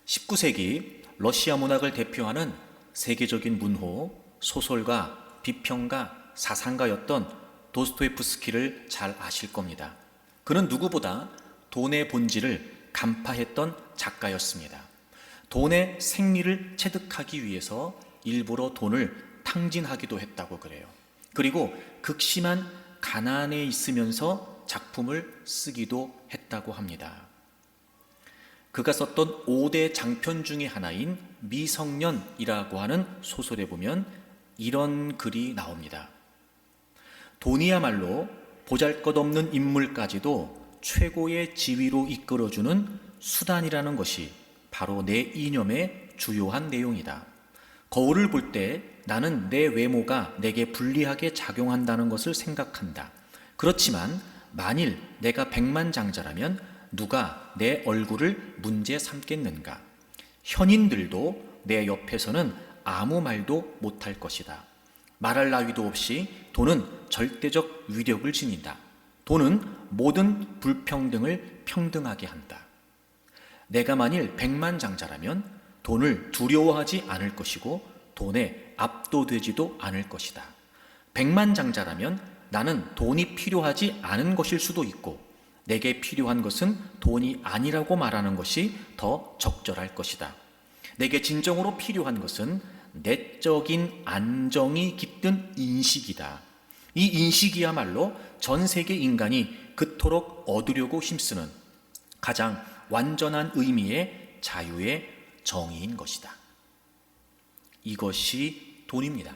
19세기 러시아 문학을 대표하는 세계적인 문호, 소설가, 비평가, 사상가였던 도스토옙스키를 잘 아실 겁니다. 그는 누구보다 돈의 본질을 간파했던 작가였습니다. 돈의 생리를 체득하기 위해서 일부러 돈을 탕진하기도 했다고 그래요. 그리고 극심한 가난에 있으면서 작품을 쓰기도 했다고 합니다. 그가 썼던 5대 장편 중에 하나인 미성년이라고 하는 소설에 보면 이런 글이 나옵니다. 돈이야말로 보잘것없는 인물까지도 최고의 지위로 이끌어주는 수단이라는 것이 바로 내 이념의 주요한 내용이다. 거울을 볼 때 나는 내 외모가 내게 불리하게 작용한다는 것을 생각한다. 그렇지만 만일 내가 백만장자라면 누가 내 얼굴을 문제 삼겠는가? 현인들도 내 옆에서는 아무 말도 못할 것이다. 말할 나위도 없이 돈은 절대적 위력을 지닌다. 돈은 모든 불평등을 평등하게 한다. 내가 만일 백만장자라면 돈을 두려워하지 않을 것이고 돈에 압도되지도 않을 것이다. 백만장자라면 나는 돈이 필요하지 않은 것일 수도 있고 내게 필요한 것은 돈이 아니라고 말하는 것이 더 적절할 것이다. 내게 진정으로 필요한 것은 내적인 안정이 깃든 인식이다. 이 인식이야말로 전 세계 인간이 그토록 얻으려고 힘쓰는 가장 완전한 의미의 자유의 정의인 것이다. 이것이 돈입니다.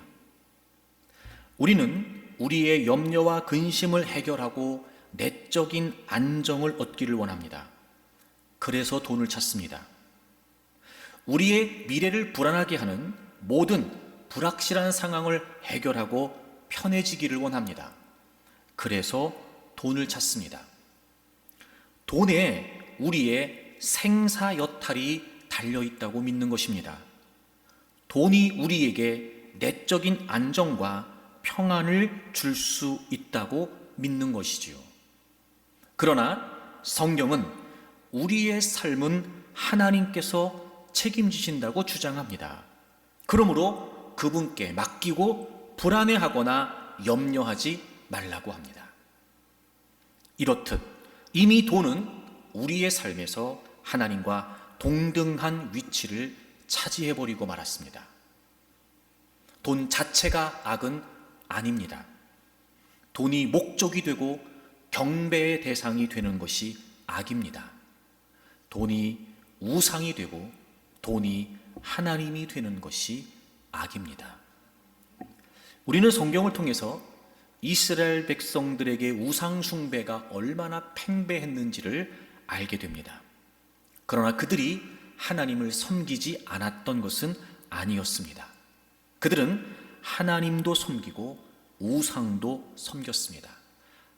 우리는 우리의 염려와 근심을 해결하고 내적인 안정을 얻기를 원합니다. 그래서 돈을 찾습니다. 우리의 미래를 불안하게 하는 모든 불확실한 상황을 해결하고 편해지기를 원합니다. 그래서 돈을 찾습니다. 돈에 우리의 생사여탈이 달려있다고 믿는 것입니다. 돈이 우리에게 내적인 안정과 평안을 줄 수 있다고 믿는 것이지요. 그러나 성경은 우리의 삶은 하나님께서 책임지신다고 주장합니다. 그러므로 그분께 맡기고 불안해하거나 염려하지 말라고 합니다. 이렇듯 이미 돈은 우리의 삶에서 하나님과 동등한 위치를 차지해버리고 말았습니다. 돈 자체가 악은 아닙니다. 돈이 목적이 되고 경배의 대상이 되는 것이 악입니다. 돈이 우상이 되고 돈이 하나님이 되는 것이 악입니다. 우리는 성경을 통해서 이스라엘 백성들에게 우상 숭배가 얼마나 팽배했는지를 알게 됩니다. 그러나 그들이 하나님을 섬기지 않았던 것은 아니었습니다. 그들은 하나님도 섬기고 우상도 섬겼습니다.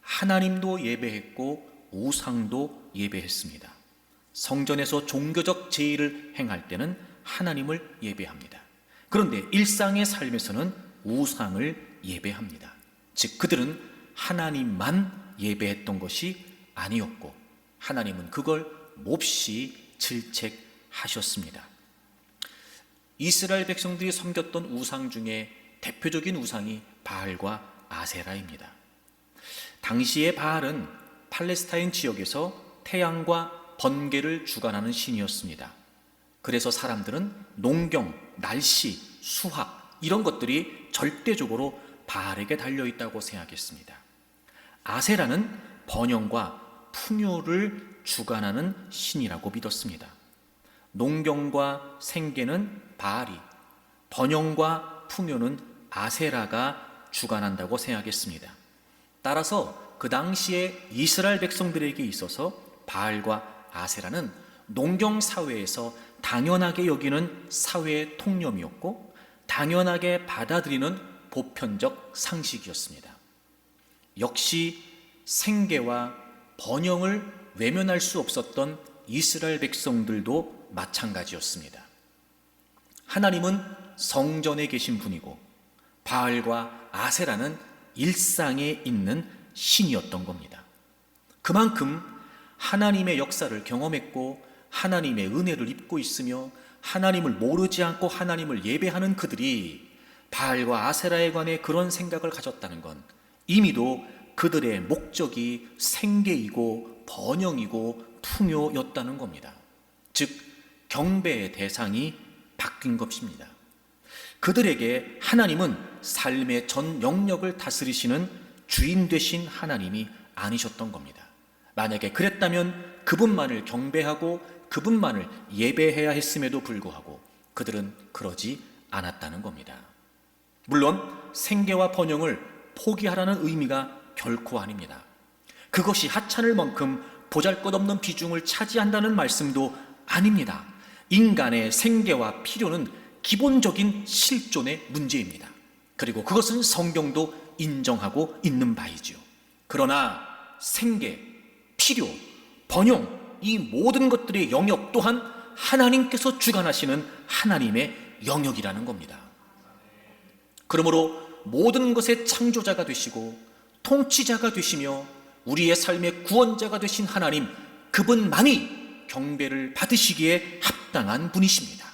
하나님도 예배했고 우상도 예배했습니다. 성전에서 종교적 제의를 행할 때는 하나님을 예배합니다. 그런데 일상의 삶에서는 우상을 예배합니다. 즉 그들은 하나님만 예배했던 것이 아니었고 하나님은 그걸 몹시 질책하셨습니다. 이스라엘 백성들이 섬겼던 우상 중에 대표적인 우상이 바알과 아세라입니다. 당시의 바알은 팔레스타인 지역에서 태양과 번개를 주관하는 신이었습니다. 그래서 사람들은 농경, 날씨, 수학 이런 것들이 절대적으로 바알에게 달려있다고 생각했습니다. 아세라는 번영과 풍요를 주관하는 신이라고 믿었습니다. 농경과 생계는 바알이, 번영과 풍요는 아세라가 주관한다고 생각했습니다. 따라서 그 당시에 이스라엘 백성들에게 있어서 바알과 아세라는 농경 사회에서 당연하게 여기는 사회의 통념이었고 당연하게 받아들이는 보편적 상식이었습니다. 역시 생계와 번영을 외면할 수 없었던 이스라엘 백성들도 마찬가지였습니다. 하나님은 성전에 계신 분이고 바알과 아세라는 일상에 있는 신이었던 겁니다. 그만큼 하나님의 역사를 경험했고 하나님의 은혜를 입고 있으며 하나님을 모르지 않고 하나님을 예배하는 그들이 바알과 아세라에 관해 그런 생각을 가졌다는 건 이미도 그들의 목적이 생계이고 번영이고 풍요였다는 겁니다. 즉 경배의 대상이 바뀐 것입니다. 그들에게 하나님은 삶의 전 영역을 다스리시는 주인 되신 하나님이 아니셨던 겁니다. 만약에 그랬다면 그분만을 경배하고 그분만을 예배해야 했음에도 불구하고 그들은 그러지 않았다는 겁니다. 물론 생계와 번영을 포기하라는 의미가 결코 아닙니다. 그것이 하찮을 만큼 보잘것없는 비중을 차지한다는 말씀도 아닙니다. 인간의 생계와 필요는 기본적인 실존의 문제입니다. 그리고 그것은 성경도 인정하고 있는 바이지요. 그러나 생계, 필요, 번영, 이 모든 것들의 영역 또한 하나님께서 주관하시는 하나님의 영역이라는 겁니다. 그러므로 모든 것의 창조자가 되시고 통치자가 되시며 우리의 삶의 구원자가 되신 하나님, 그분만이 경배를 받으시기에 합당한 분이십니다.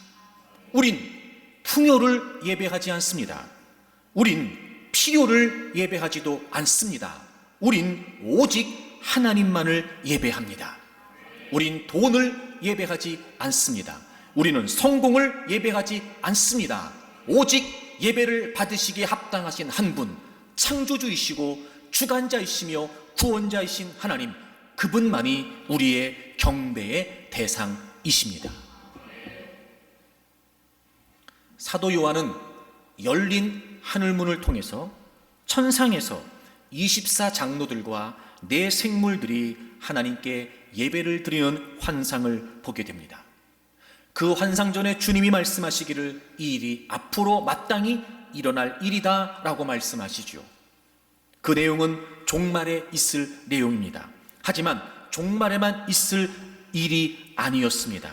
우린 풍요를 예배하지 않습니다. 우린 필요를 예배하지도 않습니다. 우린 오직 하나님만을 예배합니다. 우린 돈을 예배하지 않습니다. 우리는 성공을 예배하지 않습니다. 오직 예배를 받으시기에 합당하신 한 분, 창조주이시고 주관자이시며 구원자이신 하나님, 그분만이 우리의 경배의 대상이십니다. 사도 요한은 열린 하늘문을 통해서 천상에서 24장로들과 네 생물들이 하나님께 예배를 드리는 환상을 보게 됩니다. 그 환상 전에 주님이 말씀하시기를 이 일이 앞으로 마땅히 일어날 일이다 라고 말씀하시죠. 그 내용은 종말에 있을 내용입니다. 하지만 종말에만 있을 일이 아니었습니다.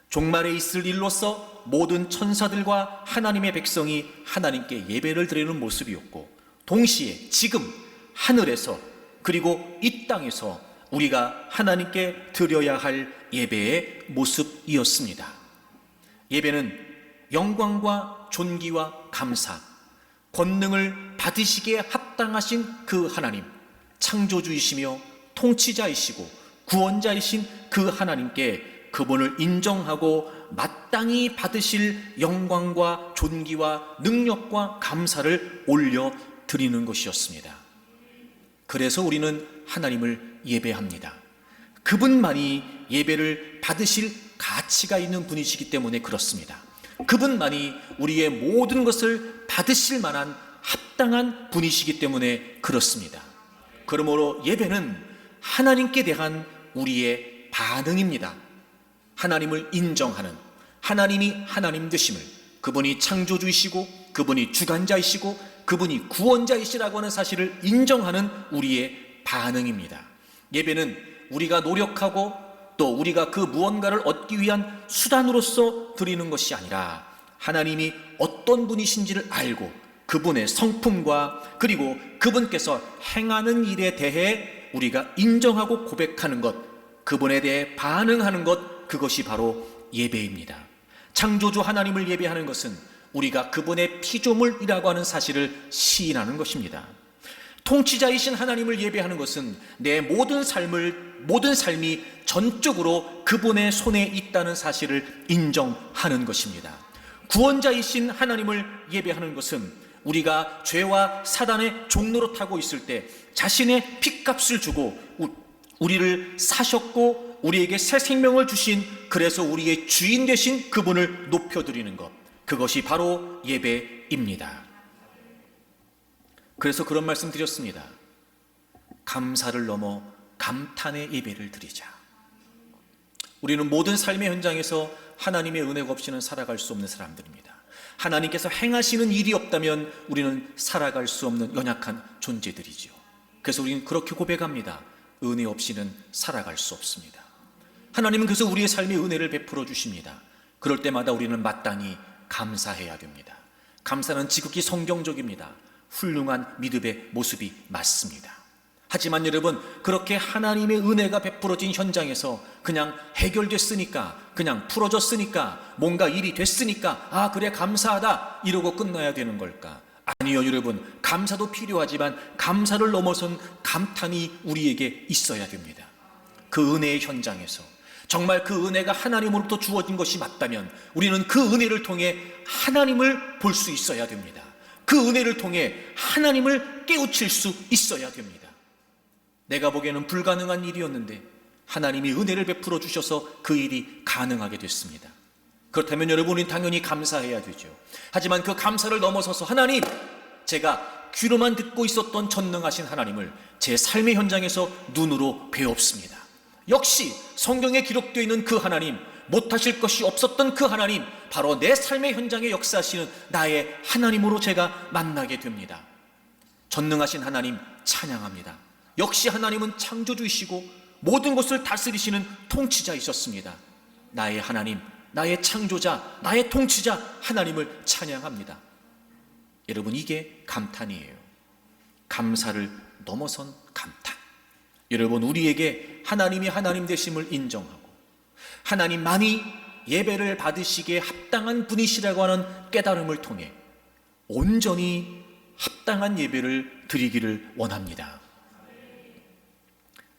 종말에 있을 일로서 모든 천사들과 하나님의 백성이 하나님께 예배를 드리는 모습이었고, 동시에 지금 하늘에서 그리고 이 땅에서 우리가 하나님께 드려야 할 예배의 모습이었습니다. 예배는 영광과 존귀와 감사, 권능을 받으시기에 합당하신 그 하나님, 창조주이시며 통치자이시고 구원자이신 그 하나님께 그분을 인정하고 마땅히 받으실 영광과 존귀와 능력과 감사를 올려드리는 것이었습니다. 그래서 우리는 하나님을 예배합니다. 그분만이 예배를 받으실 가치가 있는 분이시기 때문에 그렇습니다. 그분만이 우리의 모든 것을 받으실 만한 합당한 분이시기 때문에 그렇습니다. 그러므로 예배는 하나님께 대한 우리의 반응입니다. 하나님을 인정하는, 하나님이 하나님 되심을, 그분이 창조주이시고 그분이 주관자이시고 그분이 구원자이시라고 하는 사실을 인정하는 우리의 반응입니다. 예배는 우리가 노력하고 또 우리가 그 무언가를 얻기 위한 수단으로서 드리는 것이 아니라 하나님이 어떤 분이신지를 알고 그분의 성품과 그리고 그분께서 행하는 일에 대해 우리가 인정하고 고백하는 것, 그분에 대해 반응하는 것, 그것이 바로 예배입니다. 창조주 하나님을 예배하는 것은 우리가 그분의 피조물이라고 하는 사실을 시인하는 것입니다. 통치자이신 하나님을 예배하는 것은 내 모든 삶이 전적으로 그분의 손에 있다는 사실을 인정하는 것입니다. 구원자이신 하나님을 예배하는 것은 우리가 죄와 사단의 종로로 타고 있을 때 자신의 핏값을 주고 우리를 사셨고 우리에게 새 생명을 주신, 그래서 우리의 주인 되신 그분을 높여드리는 것, 그것이 바로 예배입니다. 그래서 그런 말씀 드렸습니다. 감사를 넘어 감탄의 예배를 드리자. 우리는 모든 삶의 현장에서 하나님의 은혜가 없이는 살아갈 수 없는 사람들입니다. 하나님께서 행하시는 일이 없다면 우리는 살아갈 수 없는 연약한 존재들이죠. 그래서 우리는 그렇게 고백합니다. 은혜 없이는 살아갈 수 없습니다. 하나님은 그래서 우리의 삶에 은혜를 베풀어 주십니다. 그럴 때마다 우리는 마땅히 감사해야 됩니다. 감사는 지극히 성경적입니다. 훌륭한 믿음의 모습이 맞습니다. 하지만 여러분, 그렇게 하나님의 은혜가 베풀어진 현장에서 그냥 해결됐으니까, 그냥 풀어졌으니까, 뭔가 일이 됐으니까 아 그래 감사하다 이러고 끝나야 되는 걸까? 아니요 여러분, 감사도 필요하지만 감사를 넘어선 감탄이 우리에게 있어야 됩니다. 그 은혜의 현장에서 정말 그 은혜가 하나님으로부터 주어진 것이 맞다면 우리는 그 은혜를 통해 하나님을 볼 수 있어야 됩니다. 그 은혜를 통해 하나님을 깨우칠 수 있어야 됩니다. 내가 보기에는 불가능한 일이었는데 하나님이 은혜를 베풀어 주셔서 그 일이 가능하게 됐습니다. 그렇다면 여러분은 당연히 감사해야 되죠. 하지만 그 감사를 넘어서서 하나님, 제가 귀로만 듣고 있었던 전능하신 하나님을 제 삶의 현장에서 눈으로 배웠습니다. 역시 성경에 기록되어 있는 그 하나님, 못하실 것이 없었던 그 하나님, 바로 내 삶의 현장에 역사하시는 나의 하나님으로 제가 만나게 됩니다. 전능하신 하나님 찬양합니다. 역시 하나님은 창조주이시고 모든 것을 다스리시는 통치자이셨습니다. 나의 하나님, 나의 창조자, 나의 통치자 하나님을 찬양합니다. 여러분, 이게 감탄이에요. 감사를 넘어선 감탄. 여러분, 우리에게 하나님이 하나님 되심을 인정하고 하나님만이 예배를 받으시기에 합당한 분이시라고 하는 깨달음을 통해 온전히 합당한 예배를 드리기를 원합니다.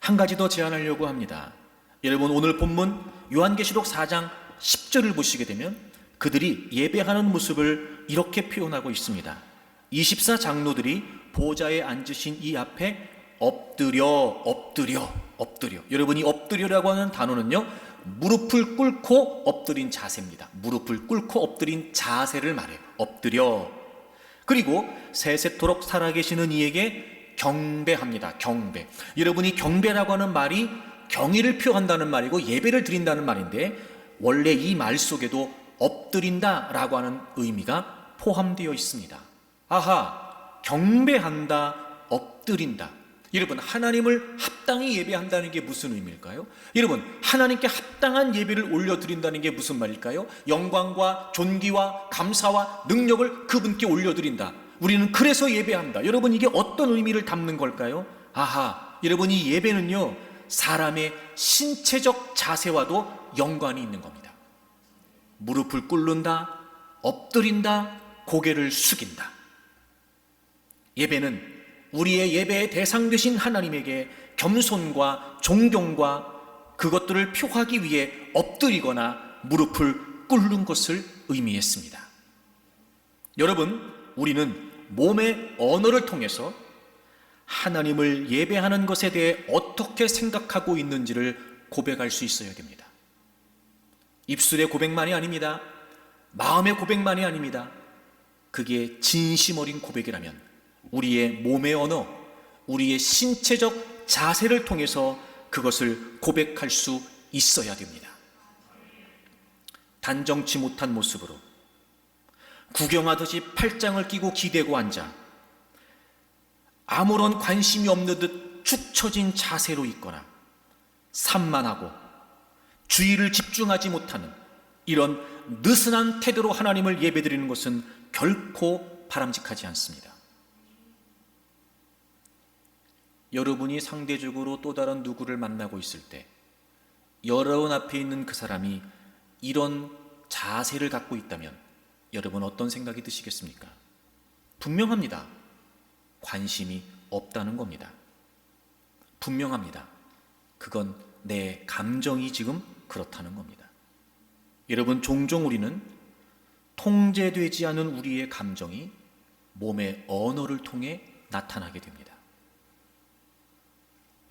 한 가지 더 제안하려고 합니다. 여러분, 오늘 본문 요한계시록 4장 10절을 보시게 되면 그들이 예배하는 모습을 이렇게 표현하고 있습니다. 24장로들이 보좌에 앉으신 이 앞에 엎드려. 여러분이 엎드려라고 하는 단어는요, 무릎을 꿇고 엎드린 자세입니다. 무릎을 꿇고 엎드린 자세를 말해요. 엎드려. 그리고 세세토록 살아계시는 이에게 경배합니다. 경배. 여러분이 경배라고 하는 말이 경의를 표한다는 말이고 예배를 드린다는 말인데, 원래 이 말 속에도 엎드린다라고 하는 의미가 포함되어 있습니다. 아하, 경배한다, 엎드린다. 여러분, 하나님을 합당히 예배한다는 게 무슨 의미일까요? 여러분, 하나님께 합당한 예배를 올려드린다는 게 무슨 말일까요? 영광과 존귀와 감사와 능력을 그분께 올려드린다. 우리는 그래서 예배한다. 여러분, 이게 어떤 의미를 담는 걸까요? 아하, 여러분, 이 예배는요, 사람의 신체적 자세와도 연관이 있는 겁니다. 무릎을 꿇는다, 엎드린다, 고개를 숙인다. 예배는 우리의 예배의 대상 되신 하나님에게 겸손과 존경과 그것들을 표하기 위해 엎드리거나 무릎을 꿇는 것을 의미했습니다. 여러분, 우리는 몸의 언어를 통해서 하나님을 예배하는 것에 대해 어떻게 생각하고 있는지를 고백할 수 있어야 됩니다. 입술의 고백만이 아닙니다. 마음의 고백만이 아닙니다. 그게 진심 어린 고백이라면 우리의 몸의 언어, 우리의 신체적 자세를 통해서 그것을 고백할 수 있어야 됩니다. 단정치 못한 모습으로 구경하듯이 팔짱을 끼고 기대고 앉아 아무런 관심이 없는 듯 축 처진 자세로 있거나 산만하고 주의를 집중하지 못하는 이런 느슨한 태도로 하나님을 예배드리는 것은 결코 바람직하지 않습니다. 여러분이 상대적으로 또 다른 누구를 만나고 있을 때 여러분 앞에 있는 그 사람이 이런 자세를 갖고 있다면 여러분 어떤 생각이 드시겠습니까? 분명합니다. 관심이 없다는 겁니다. 분명합니다. 그건 내 감정이 지금 그렇다는 겁니다. 여러분, 종종 우리는 통제되지 않은 우리의 감정이 몸의 언어를 통해 나타나게 됩니다.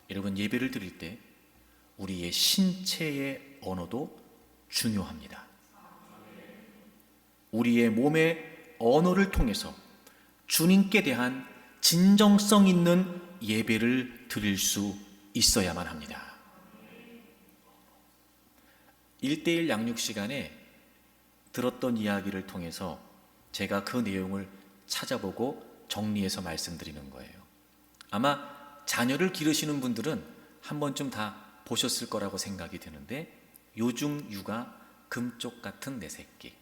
여러분, 예배를 드릴 때 우리의 신체의 언어도 중요합니다. 우리의 몸의 언어를 통해서 주님께 대한 진정성 있는 예배를 드릴 수 있어야만 합니다. 1:1 양육 시간에 들었던 이야기를 통해서 제가 그 내용을 찾아보고 정리해서 말씀드리는 거예요. 아마 자녀를 기르시는 분들은 한 번쯤 다 보셨을 거라고 생각이 드는데, 요중 육아 금쪽 같은 내 새끼.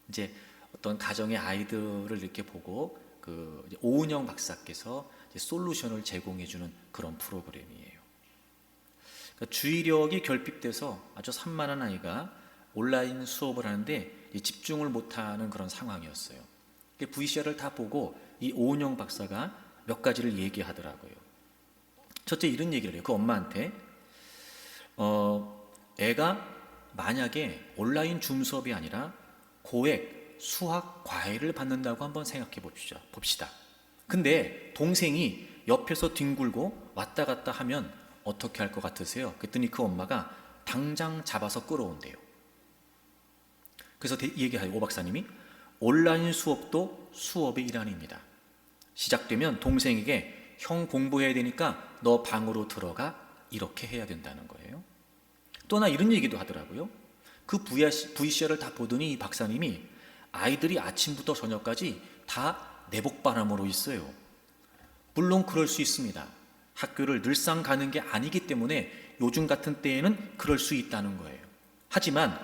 이제 어떤 가정의 아이들을 이렇게 보고 오은영 박사께서 솔루션을 제공해주는 그런 프로그램이에요. 그러니까 주의력이 결핍돼서 아주 산만한 아이가 온라인 수업을 하는데 집중을 못하는 그런 상황이었어요. VCR을 다 보고 이 오은영 박사가 몇 가지를 얘기하더라고요. 첫째, 이런 얘기를 해요. 그 엄마한테 애가 만약에 온라인 줌 수업이 아니라 고액 수학 과외를 받는다고 한번 생각해 봅시다. 근데 동생이 옆에서 뒹굴고 왔다 갔다 하면 어떻게 할 것 같으세요? 그랬더니 그 엄마가 당장 잡아서 끌어온대요. 그래서 얘기해요. 오 박사님이 온라인 수업도 수업의 일환입니다. 시작되면 동생에게 형 공부해야 되니까 너 방으로 들어가, 이렇게 해야 된다는 거예요. 또 하나 이런 얘기도 하더라고요. 그 VCR을 다 보더니 이 박사님이 아이들이 아침부터 저녁까지 다 내복바람으로 있어요. 물론 그럴 수 있습니다. 학교를 늘상 가는 게 아니기 때문에 요즘 같은 때에는 그럴 수 있다는 거예요. 하지만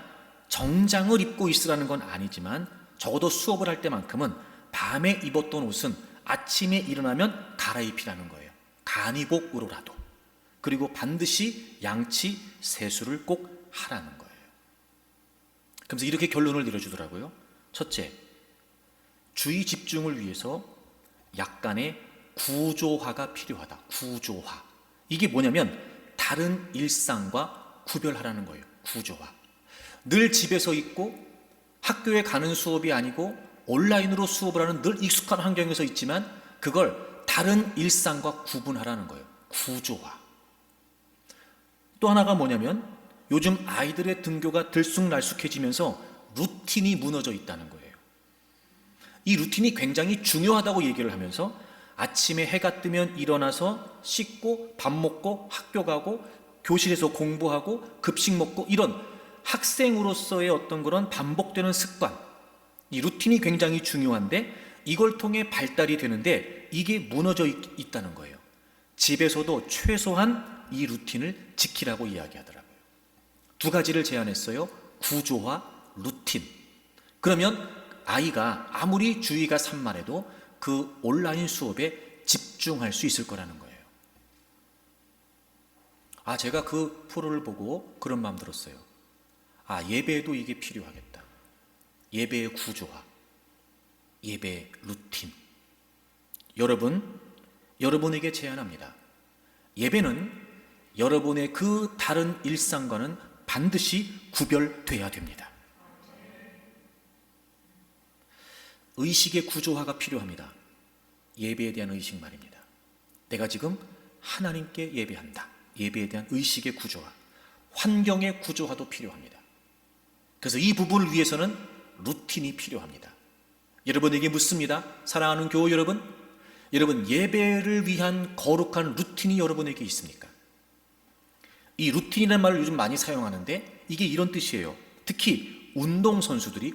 정장을 입고 있으라는 건 아니지만 적어도 수업을 할 때만큼은 밤에 입었던 옷은 아침에 일어나면 갈아입히라는 거예요. 간이복으로라도. 그리고 반드시 양치, 세수를 꼭 하라는 거예요. 그래서 이렇게 결론을 내려주더라고요. 첫째, 주의 집중을 위해서 약간의 구조화가 필요하다. 구조화. 이게 뭐냐면 다른 일상과 구별하라는 거예요. 구조화. 늘 집에서 있고 학교에 가는 수업이 아니고 온라인으로 수업을 하는 늘 익숙한 환경에서 있지만 그걸 다른 일상과 구분하라는 거예요. 구조화. 또 하나가 뭐냐면 요즘 아이들의 등교가 들쑥날쑥해지면서 루틴이 무너져 있다는 거예요. 이 루틴이 굉장히 중요하다고 얘기를 하면서 아침에 해가 뜨면 일어나서 씻고 밥 먹고 학교 가고 교실에서 공부하고 급식 먹고 이런 학생으로서의 어떤 그런 반복되는 습관, 이 루틴이 굉장히 중요한데 이걸 통해 발달이 되는데 이게 무너져 있다는 거예요. 집에서도 최소한 이 루틴을 지키라고 이야기하더라고요. 두 가지를 제안했어요. 구조화, 루틴. 그러면 아이가 아무리 주의가 산만해도 그 온라인 수업에 집중할 수 있을 거라는 거예요. 제가 그 프로를 보고 그런 마음 들었어요. 예배에도 이게 필요하겠다. 예배의 구조화, 예배의 루틴. 여러분에게 제안합니다. 예배는 여러분의 그 다른 일상과는 반드시 구별돼야 됩니다. 의식의 구조화가 필요합니다. 예배에 대한 의식 말입니다. 내가 지금 하나님께 예배한다. 예배에 대한 의식의 구조화, 환경의 구조화도 필요합니다. 그래서 이 부분을 위해서는 루틴이 필요합니다. 여러분에게 묻습니다. 사랑하는 교우 여러분, 예배를 위한 거룩한 루틴이 여러분에게 있습니까? 이 루틴이라는 말을 요즘 많이 사용하는데 이게 이런 뜻이에요. 특히 운동선수들이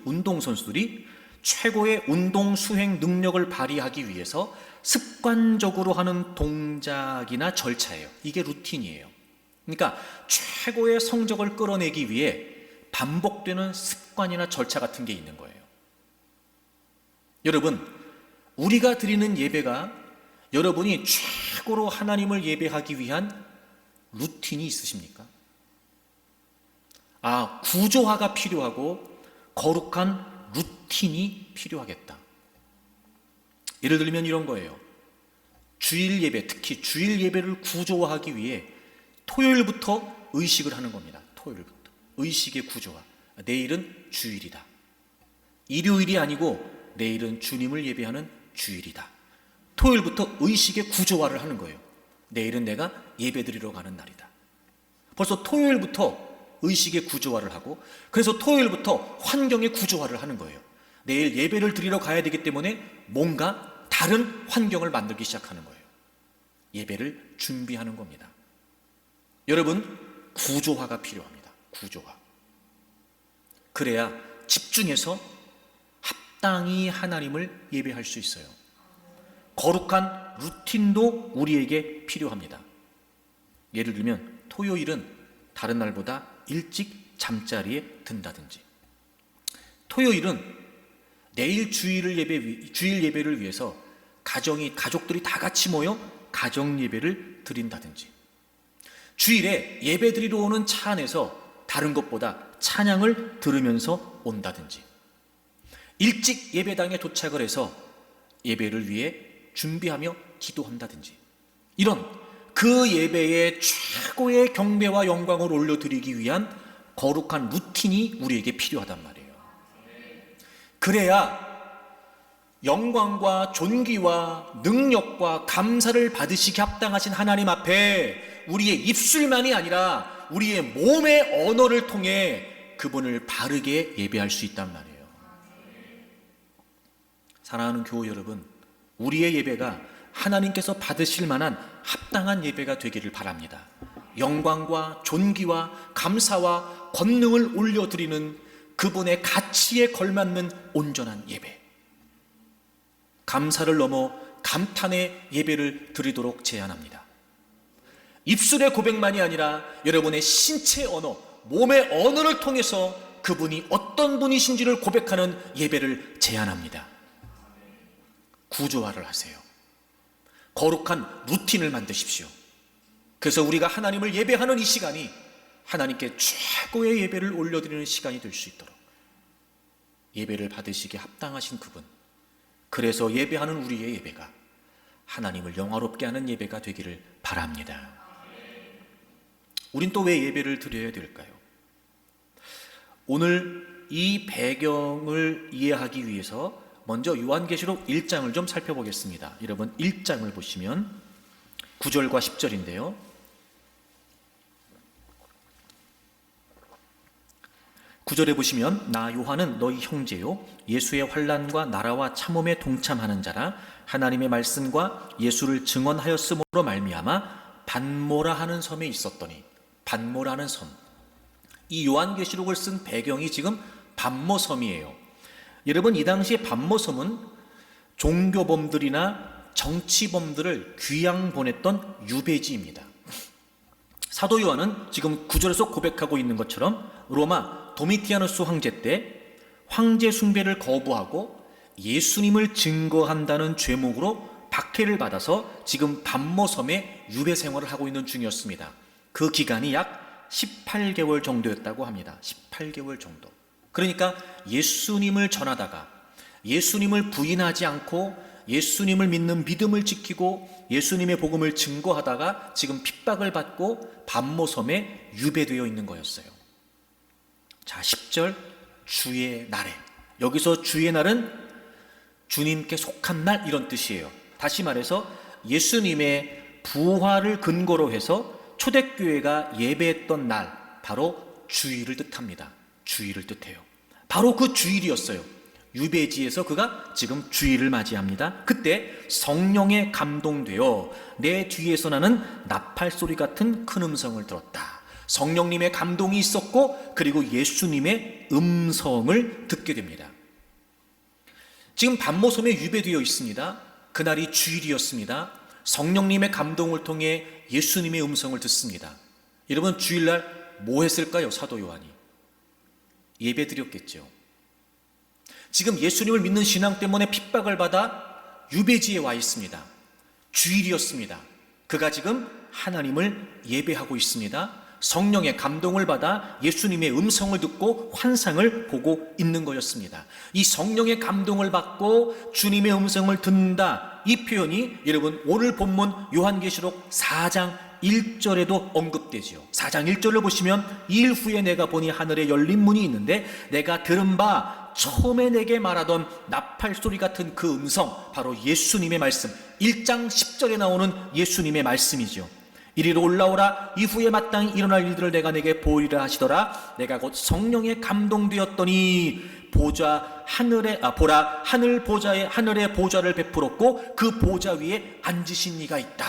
최고의 운동 수행 능력을 발휘하기 위해서 습관적으로 하는 동작이나 절차예요. 이게 루틴이에요. 그러니까 최고의 성적을 끌어내기 위해 반복되는 습관이나 절차 같은 게 있는 거예요. 여러분, 우리가 드리는 예배가 여러분이 최고로 하나님을 예배하기 위한 루틴이 있으십니까? 구조화가 필요하고 거룩한 루틴이 필요하겠다. 예를 들면 이런 거예요. 주일 예배, 특히 주일 예배를 구조화하기 위해 토요일부터 의식을 하는 겁니다. 토요일부터. 의식의 구조화. 내일은 주일이다. 일요일이 아니고 내일은 주님을 예배하는 주일이다. 토요일부터 의식의 구조화를 하는 거예요. 내일은 내가 예배드리러 가는 날이다. 벌써 토요일부터 의식의 구조화를 하고 그래서 토요일부터 환경의 구조화를 하는 거예요. 내일 예배를 드리러 가야 되기 때문에 뭔가 다른 환경을 만들기 시작하는 거예요. 예배를 준비하는 겁니다. 여러분, 구조화가 필요합니다. 구조화. 그래야 집중해서 합당히 하나님을 예배할 수 있어요. 거룩한 루틴도 우리에게 필요합니다. 예를 들면 토요일은 다른 날보다 일찍 잠자리에 든다든지, 토요일은 내일 주일 예배를 위해서 가족들이 다 같이 모여 가정 예배를 드린다든지, 주일에 예배 드리러 오는 차 안에서 다른 것보다 찬양을 들으면서 온다든지, 일찍 예배당에 도착을 해서 예배를 위해 준비하며 기도한다든지, 이런 그 예배에 최고의 경배와 영광을 올려드리기 위한 거룩한 루틴이 우리에게 필요하단 말이에요. 그래야 영광과 존귀와 능력과 감사를 받으시기 합당하신 하나님 앞에 우리의 입술만이 아니라 우리의 몸의 언어를 통해 그분을 바르게 예배할 수 있단 말이에요. 사랑하는 교우 여러분, 우리의 예배가 하나님께서 받으실 만한 합당한 예배가 되기를 바랍니다. 영광과 존귀와 감사와 권능을 올려드리는 그분의 가치에 걸맞는 온전한 예배, 감사를 넘어 감탄의 예배를 드리도록 제안합니다. 입술의 고백만이 아니라 여러분의 신체 언어, 몸의 언어를 통해서 그분이 어떤 분이신지를 고백하는 예배를 제안합니다. 구조화를 하세요. 거룩한 루틴을 만드십시오. 그래서 우리가 하나님을 예배하는 이 시간이 하나님께 최고의 예배를 올려드리는 시간이 될 수 있도록 예배를 받으시기에 합당하신 그분, 그래서 예배하는 우리의 예배가 하나님을 영화롭게 하는 예배가 되기를 바랍니다. 우린 또 왜 예배를 드려야 될까요? 오늘 이 배경을 이해하기 위해서 먼저 요한계시록 1장을 좀 살펴보겠습니다. 여러분 1장을 보시면 9절과 10절인데요. 9절에 보시면 나 요한은 너희 형제요 예수의 환난과 나라와 참음에 동참하는 자라 하나님의 말씀과 예수를 증언하였으므로 말미암아 pat모라 하는 섬에 있었더니, pat모라는 섬, 이 요한계시록을 쓴 배경이 지금 pat모섬이에요. 여러분 이 당시에 pat모섬은 종교범들이나 정치범들을 귀양 보냈던 유배지입니다. 사도 요한은 지금 9절에서 고백하고 있는 것처럼 로마 도미티아누스 황제 때 황제 숭배를 거부하고 예수님을 증거한다는 죄목으로 박해를 받아서 지금 pat모섬에 유배 생활을 하고 있는 중이었습니다. 그 기간이 약 18개월 정도였다고 합니다. 18개월 정도. 그러니까 예수님을 전하다가 예수님을 부인하지 않고 예수님을 믿는 믿음을 지키고 예수님의 복음을 증거하다가 지금 핍박을 받고 pat모섬에 유배되어 있는 거였어요. 자, 10절 주의 날에, 여기서 주의 날은 주님께 속한 날 이런 뜻이에요. 다시 말해서 예수님의 부활을 근거로 해서 초대교회가 예배했던 날, 바로 주일을 뜻합니다. 주일을 뜻해요. 바로 그 주일이었어요. 유배지에서 그가 지금 주일을 맞이합니다. 그때 성령에 감동되어 내 뒤에서 나는 나팔 소리 같은 큰 음성을 들었다. 성령님의 감동이 있었고 그리고 예수님의 음성을 듣게 됩니다. 지금 pat모섬에 유배되어 있습니다. 그날이 주일이었습니다. 성령님의 감동을 통해 예수님의 음성을 듣습니다. 여러분 주일날 뭐 했을까요? 사도 요한이 예배 드렸겠죠. 지금 예수님을 믿는 신앙 때문에 핍박을 받아 유배지에 와 있습니다. 주일이었습니다. 그가 지금 하나님을 예배하고 있습니다. 성령의 감동을 받아 예수님의 음성을 듣고 환상을 보고 있는 거였습니다. 이 성령의 감동을 받고 주님의 음성을 듣는다, 이 표현이 여러분 오늘 본문 요한계시록 4장 1절에도 언급되지요. 4장 1절을 보시면 이일 후에 내가 보니 하늘에 열린 문이 있는데 내가 들은 바 처음에 내게 말하던 나팔 소리 같은 그 음성, 바로 예수님의 말씀, 1장 10절에 나오는 예수님의 말씀이죠. 이리로 올라오라, 이후에 마땅히 일어날 일들을 내가 내게 보이리라 하시더라. 내가 곧 성령에 감동되었더니 보라 하늘 보좌에 하늘의 보좌를 베풀었고 그 보좌 위에 앉으신 이가 있다.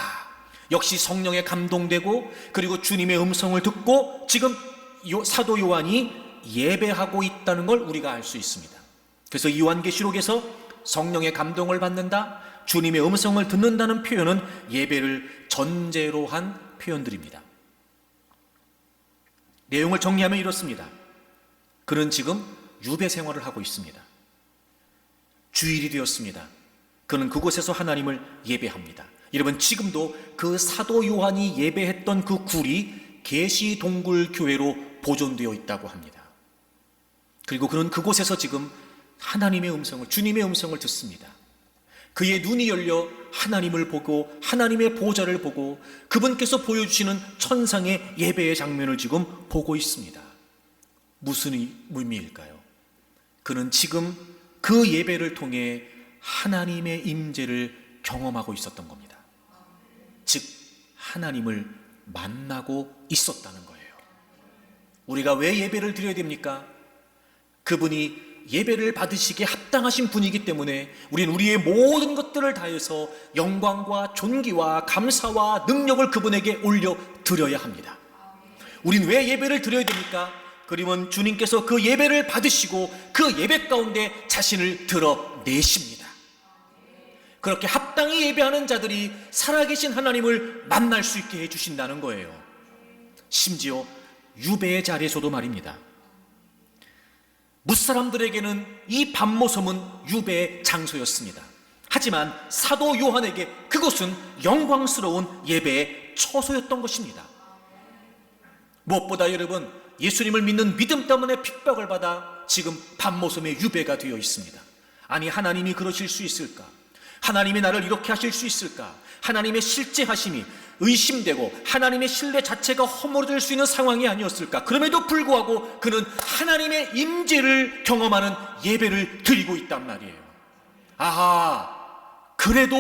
역시 성령에 감동되고 그리고 주님의 음성을 듣고 지금 사도 요한이 예배하고 있다는 걸 우리가 알 수 있습니다. 그래서 요한계시록에서 성령의 감동을 받는다, 주님의 음성을 듣는다는 표현은 예배를 전제로 한 표현들입니다. 내용을 정리하면 이렇습니다. 그는 지금 유배 생활을 하고 있습니다. 주일이 되었습니다. 그는 그곳에서 하나님을 예배합니다. 여러분, 지금도 그 사도 요한이 예배했던 그 굴이 계시동굴교회로 보존되어 있다고 합니다. 그리고 그는 그곳에서 지금 하나님의 음성을, 주님의 음성을 듣습니다. 그의 눈이 열려 하나님을 보고 하나님의 보좌를 보고 그분께서 보여주시는 천상의 예배의 장면을 지금 보고 있습니다. 무슨 의미일까요? 그는 지금 그 예배를 통해 하나님의 임재를 경험하고 있었던 겁니다. 즉 하나님을 만나고 있었다는 거예요. 우리가 왜 예배를 드려야 됩니까? 그분이 예배를 받으시기에 합당하신 분이기 때문에 우리는 우리의 모든 것들을 다해서 영광과 존귀와 감사와 능력을 그분에게 올려드려야 합니다. 우리는 왜 예배를 드려야 됩니까? 그러면 주님께서 그 예배를 받으시고 그 예배 가운데 자신을 드러내십니다. 그렇게 합당히 예배하는 자들이 살아계신 하나님을 만날 수 있게 해주신다는 거예요. 심지어 유배의 자리에서도 말입니다. 뭇사람들에게는 이 밤모섬은 유배의 장소였습니다. 하지만 사도 요한에게 그것은 영광스러운 예배의 처소였던 것입니다. 무엇보다 여러분, 예수님을 믿는 믿음 때문에 핍박을 받아 지금 밤모섬의 유배가 되어 있습니다. 아니, 하나님이 그러실 수 있을까? 하나님이 나를 이렇게 하실 수 있을까? 하나님의 실제하심이 의심되고 하나님의 신뢰 자체가 허물어질 수 있는 상황이 아니었을까? 그럼에도 불구하고 그는 하나님의 임재를 경험하는 예배를 드리고 있단 말이에요. 아하, 그래도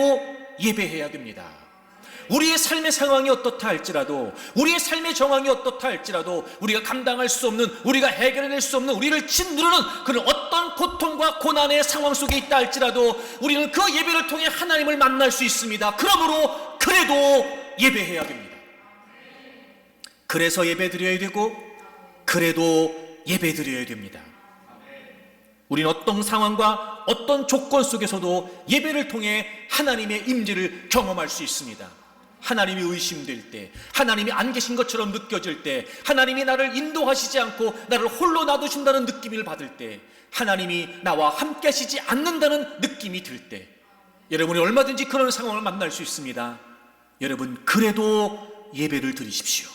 예배해야 됩니다. 우리의 삶의 상황이 어떻다 할지라도, 우리의 삶의 정황이 어떻다 할지라도, 우리가 감당할 수 없는, 우리가 해결해낼 수 없는, 우리를 짓누르는 그런 어떤 고통과 고난의 상황 속에 있다 할지라도 우리는 그 예배를 통해 하나님을 만날 수 있습니다. 그러므로 그래도 예배해야 됩니다. 그래서 예배드려야 되고 그래도 예배드려야 됩니다. 우리는 어떤 상황과 어떤 조건 속에서도 예배를 통해 하나님의 임재를 경험할 수 있습니다. 하나님이 의심될 때, 하나님이 안 계신 것처럼 느껴질 때, 하나님이 나를 인도하시지 않고 나를 홀로 놔두신다는 느낌을 받을 때, 하나님이 나와 함께 하시지 않는다는 느낌이 들 때, 여러분이 얼마든지 그런 상황을 만날 수 있습니다. 여러분, 그래도 예배를 드리십시오.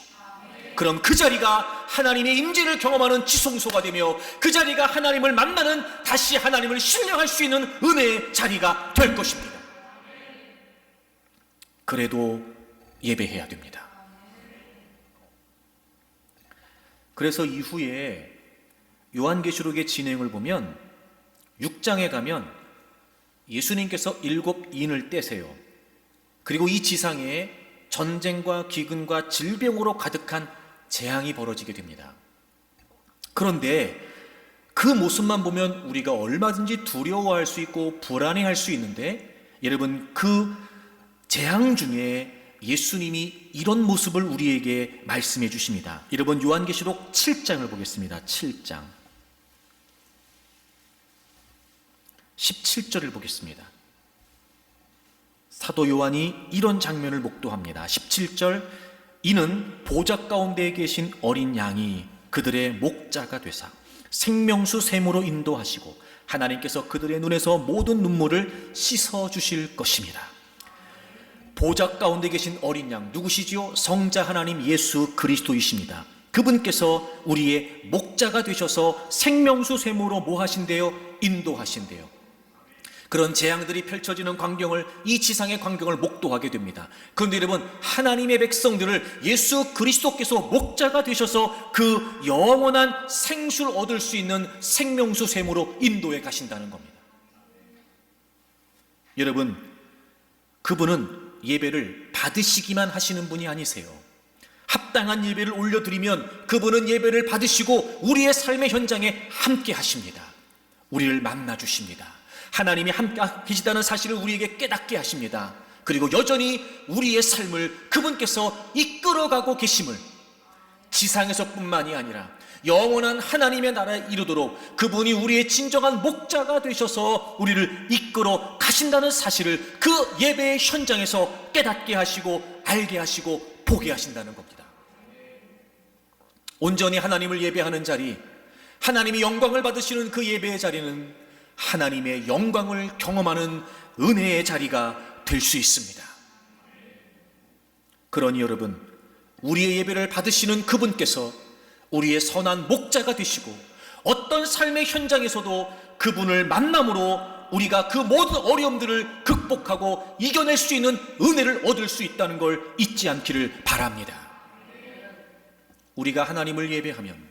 그럼 그 자리가 하나님의 임재를 경험하는 지성소가 되며 그 자리가 하나님을 만나는, 다시 하나님을 신뢰할 수 있는 은혜의 자리가 될 것입니다. 그래도 예배해야 됩니다. 그래서 이후에 요한계시록의 진행을 보면 6장에 가면 예수님께서 7인을 떼세요. 그리고 이 지상에 전쟁과 기근과 질병으로 가득한 재앙이 벌어지게 됩니다. 그런데 그 모습만 보면 우리가 얼마든지 두려워할 수 있고 불안해할 수 있는데, 여러분, 그 재앙 중에 예수님이 이런 모습을 우리에게 말씀해 주십니다. 여러분, 요한계시록 7장을 보겠습니다. 7장 17절을 보겠습니다. 사도 요한이 이런 장면을 목도합니다. 17절, 이는 보좌 가운데 계신 어린 양이 그들의 목자가 되사 생명수 샘으로 인도하시고 하나님께서 그들의 눈에서 모든 눈물을 씻어 주실 것입니다. 보좌 가운데 계신 어린 양, 누구시지요? 성자 하나님 예수 그리스도이십니다. 그분께서 우리의 목자가 되셔서 생명수 샘으로 뭐 하신대요? 인도하신대요. 그런 재앙들이 펼쳐지는 광경을, 이 지상의 광경을 목도하게 됩니다. 그런데 여러분, 하나님의 백성들을 예수 그리스도께서 목자가 되셔서 그 영원한 생수를 얻을 수 있는 생명수 샘으로 인도해 가신다는 겁니다. 여러분, 그분은 예배를 받으시기만 하시는 분이 아니세요. 합당한 예배를 올려드리면 그분은 예배를 받으시고 우리의 삶의 현장에 함께 하십니다. 우리를 만나 주십니다. 하나님이 함께 계시다는 사실을 우리에게 깨닫게 하십니다. 그리고 여전히 우리의 삶을 그분께서 이끌어가고 계심을, 지상에서뿐만이 아니라 영원한 하나님의 나라에 이르도록 그분이 우리의 진정한 목자가 되셔서 우리를 이끌어 가신다는 사실을 그 예배의 현장에서 깨닫게 하시고 알게 하시고 보게 하신다는 겁니다. 온전히 하나님을 예배하는 자리, 하나님이 영광을 받으시는 그 예배의 자리는 하나님의 영광을 경험하는 은혜의 자리가 될 수 있습니다. 그러니 여러분, 우리의 예배를 받으시는 그분께서 우리의 선한 목자가 되시고 어떤 삶의 현장에서도 그분을 만남으로 우리가 그 모든 어려움들을 극복하고 이겨낼 수 있는 은혜를 얻을 수 있다는 걸 잊지 않기를 바랍니다. 우리가 하나님을 예배하면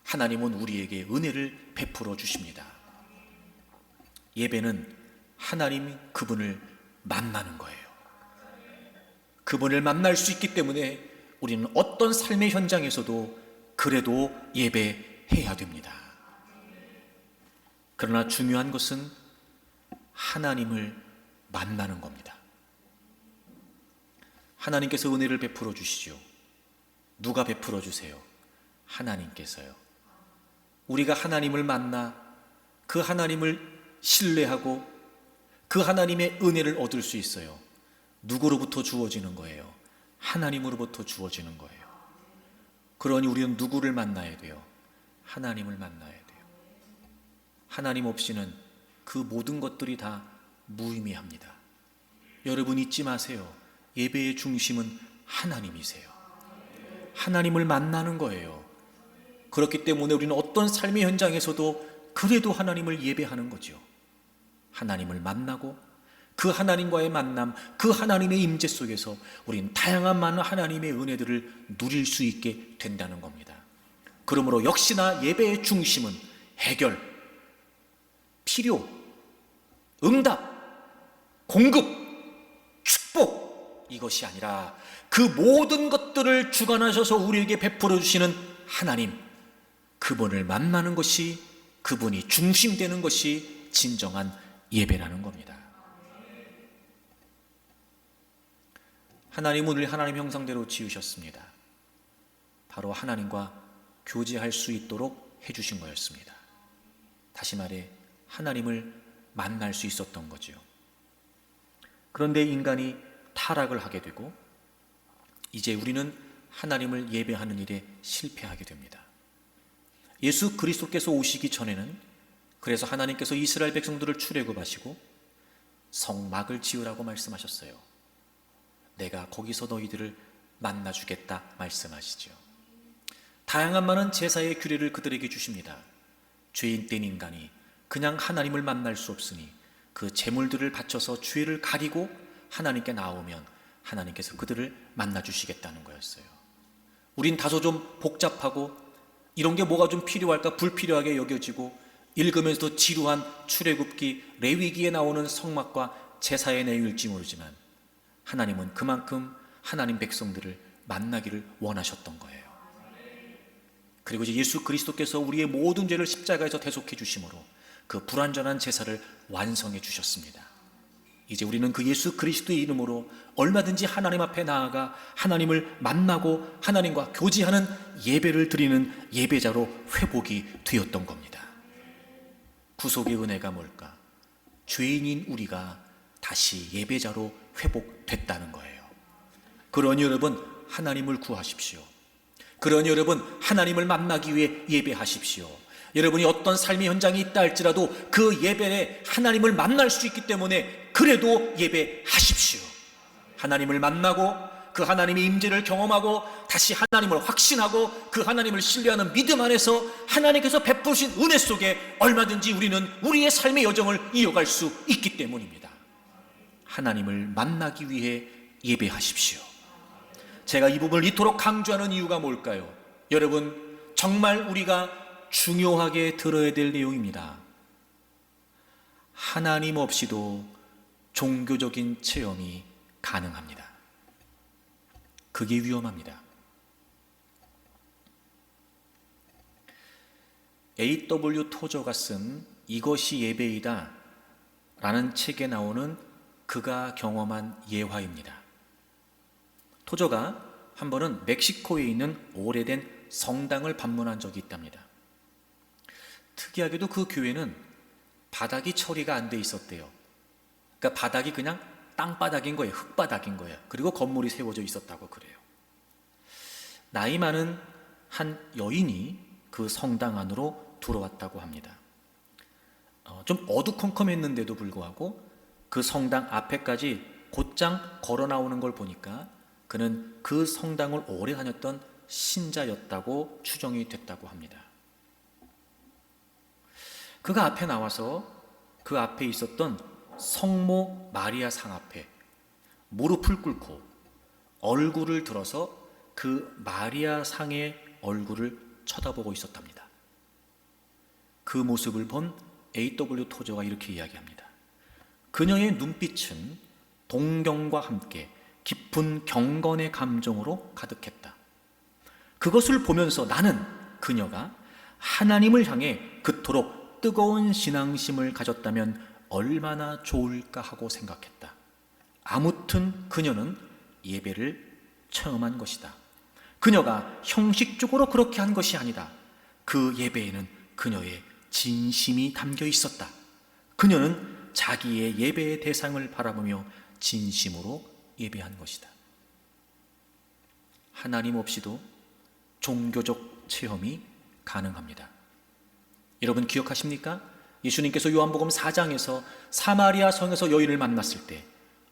하나님은 우리에게 은혜를 베풀어 주십니다. 예배는 하나님 그분을 만나는 거예요. 그분을 만날 수 있기 때문에 우리는 어떤 삶의 현장에서도 그래도 예배해야 됩니다. 그러나 중요한 것은 하나님을 만나는 겁니다. 하나님께서 은혜를 베풀어 주시죠. 누가 베풀어 주세요? 하나님께서요. 우리가 하나님을 만나 그 하나님을 신뢰하고 그 하나님의 은혜를 얻을 수 있어요. 누구로부터 주어지는 거예요? 하나님으로부터 주어지는 거예요. 그러니 우리는 누구를 만나야 돼요? 하나님을 만나야 돼요. 하나님 없이는 그 모든 것들이 다 무의미합니다. 여러분 잊지 마세요. 예배의 중심은 하나님이세요. 하나님을 만나는 거예요. 그렇기 때문에 우리는 어떤 삶의 현장에서도 그래도 하나님을 예배하는 거죠. 하나님을 만나고 그 하나님과의 만남, 그 하나님의 임재 속에서 우리는 다양한 많은 하나님의 은혜들을 누릴 수 있게 된다는 겁니다. 그러므로 역시나 예배의 중심은 해결, 필요, 응답, 공급, 축복 이것이 아니라 그 모든 것들을 주관하셔서 우리에게 베풀어 주시는 하나님, 그분을 만나는 것이, 그분이 중심되는 것이 진정한 예배라는 겁니다. 하나님은 우리를 하나님 형상대로 지으셨습니다. 바로 하나님과 교제할 수 있도록 해주신 거였습니다. 다시 말해 하나님을 만날 수 있었던 거죠. 그런데 인간이 타락을 하게 되고 이제 우리는 하나님을 예배하는 일에 실패하게 됩니다. 예수 그리스도께서 오시기 전에는 그래서 하나님께서 이스라엘 백성들을 출애굽하시고 성막을 지으라고 말씀하셨어요. 내가 거기서 너희들을 만나주겠다 말씀하시죠. 다양한 많은 제사의 규례를 그들에게 주십니다. 죄인된 인간이 그냥 하나님을 만날 수 없으니 그 제물들을 바쳐서 죄를 가리고 하나님께 나오면 하나님께서 그들을 만나주시겠다는 거였어요. 우린 다소 좀 복잡하고 이런 게 뭐가 좀 필요할까 불필요하게 여겨지고 읽으면서도 지루한 출애굽기, 레위기에 나오는 성막과 제사의 내용일지 모르지만 하나님은 그만큼 하나님 백성들을 만나기를 원하셨던 거예요. 그리고 이제 예수 그리스도께서 우리의 모든 죄를 십자가에서 대속해 주심으로 그 불완전한 제사를 완성해 주셨습니다. 이제 우리는 그 예수 그리스도의 이름으로 얼마든지 하나님 앞에 나아가 하나님을 만나고 하나님과 교제하는 예배를 드리는 예배자로 회복이 되었던 겁니다. 구속의 은혜가 뭘까? 죄인인 우리가 다시 예배자로 회복됐다는 거예요. 그러니 여러분 하나님을 구하십시오. 그러니 여러분 하나님을 만나기 위해 예배하십시오. 여러분이 어떤 삶의 현장이 있다 할지라도 그 예배에 하나님을 만날 수 있기 때문에 그래도 예배하십시오. 하나님을 만나고 그 하나님의 임재를 경험하고 다시 하나님을 확신하고 그 하나님을 신뢰하는 믿음 안에서 하나님께서 베푸신 은혜 속에 얼마든지 우리는 우리의 삶의 여정을 이어갈 수 있기 때문입니다. 하나님을 만나기 위해 예배하십시오. 제가 이 부분을 이토록 강조하는 이유가 뭘까요? 여러분 정말 우리가 중요하게 들어야 될 내용입니다. 하나님 없이도 종교적인 체험이 가능합니다. 그게 위험합니다. A.W. 토저가 쓴 이것이 예배이다 라는 책에 나오는 그가 경험한 예화입니다. 토저가 한 번은 멕시코에 있는 오래된 성당을 방문한 적이 있답니다. 특이하게도 그 교회는 바닥이 처리가 안 돼 있었대요. 그러니까 바닥이 그냥 땅바닥인 거예요. 흙바닥인 거예요. 그리고 건물이 세워져 있었다고 그래요. 나이 많은 한 여인이 그 성당 안으로 들어왔다고 합니다. 좀 어두컴컴했는데도 불구하고 그 성당 앞에까지 곧장 걸어 나오는 걸 보니까 그는 그 성당을 오래 다녔던 신자였다고 추정이 됐다고 합니다. 그가 앞에 나와서 그 앞에 있었던 성모 마리아 상 앞에 무릎을 꿇고 얼굴을 들어서 그 마리아 상의 얼굴을 쳐다보고 있었답니다. 그 모습을 본 A.W. 토저가 이렇게 이야기합니다. 그녀의 눈빛은 동경과 함께 깊은 경건의 감정으로 가득했다. 그것을 보면서 나는 그녀가 하나님을 향해 그토록 뜨거운 신앙심을 가졌다면 얼마나 좋을까 하고 생각했다. 아무튼 그녀는 예배를 체험한 것이다. 그녀가 형식적으로 그렇게 한 것이 아니다. 그 예배에는 그녀의 진심이 담겨 있었다. 그녀는 자기의 예배의 대상을 바라보며 진심으로 예배한 것이다. 하나님 없이도 종교적 체험이 가능합니다. 여러분 기억하십니까? 예수님께서 요한복음 4장에서 사마리아 성에서 여인을 만났을 때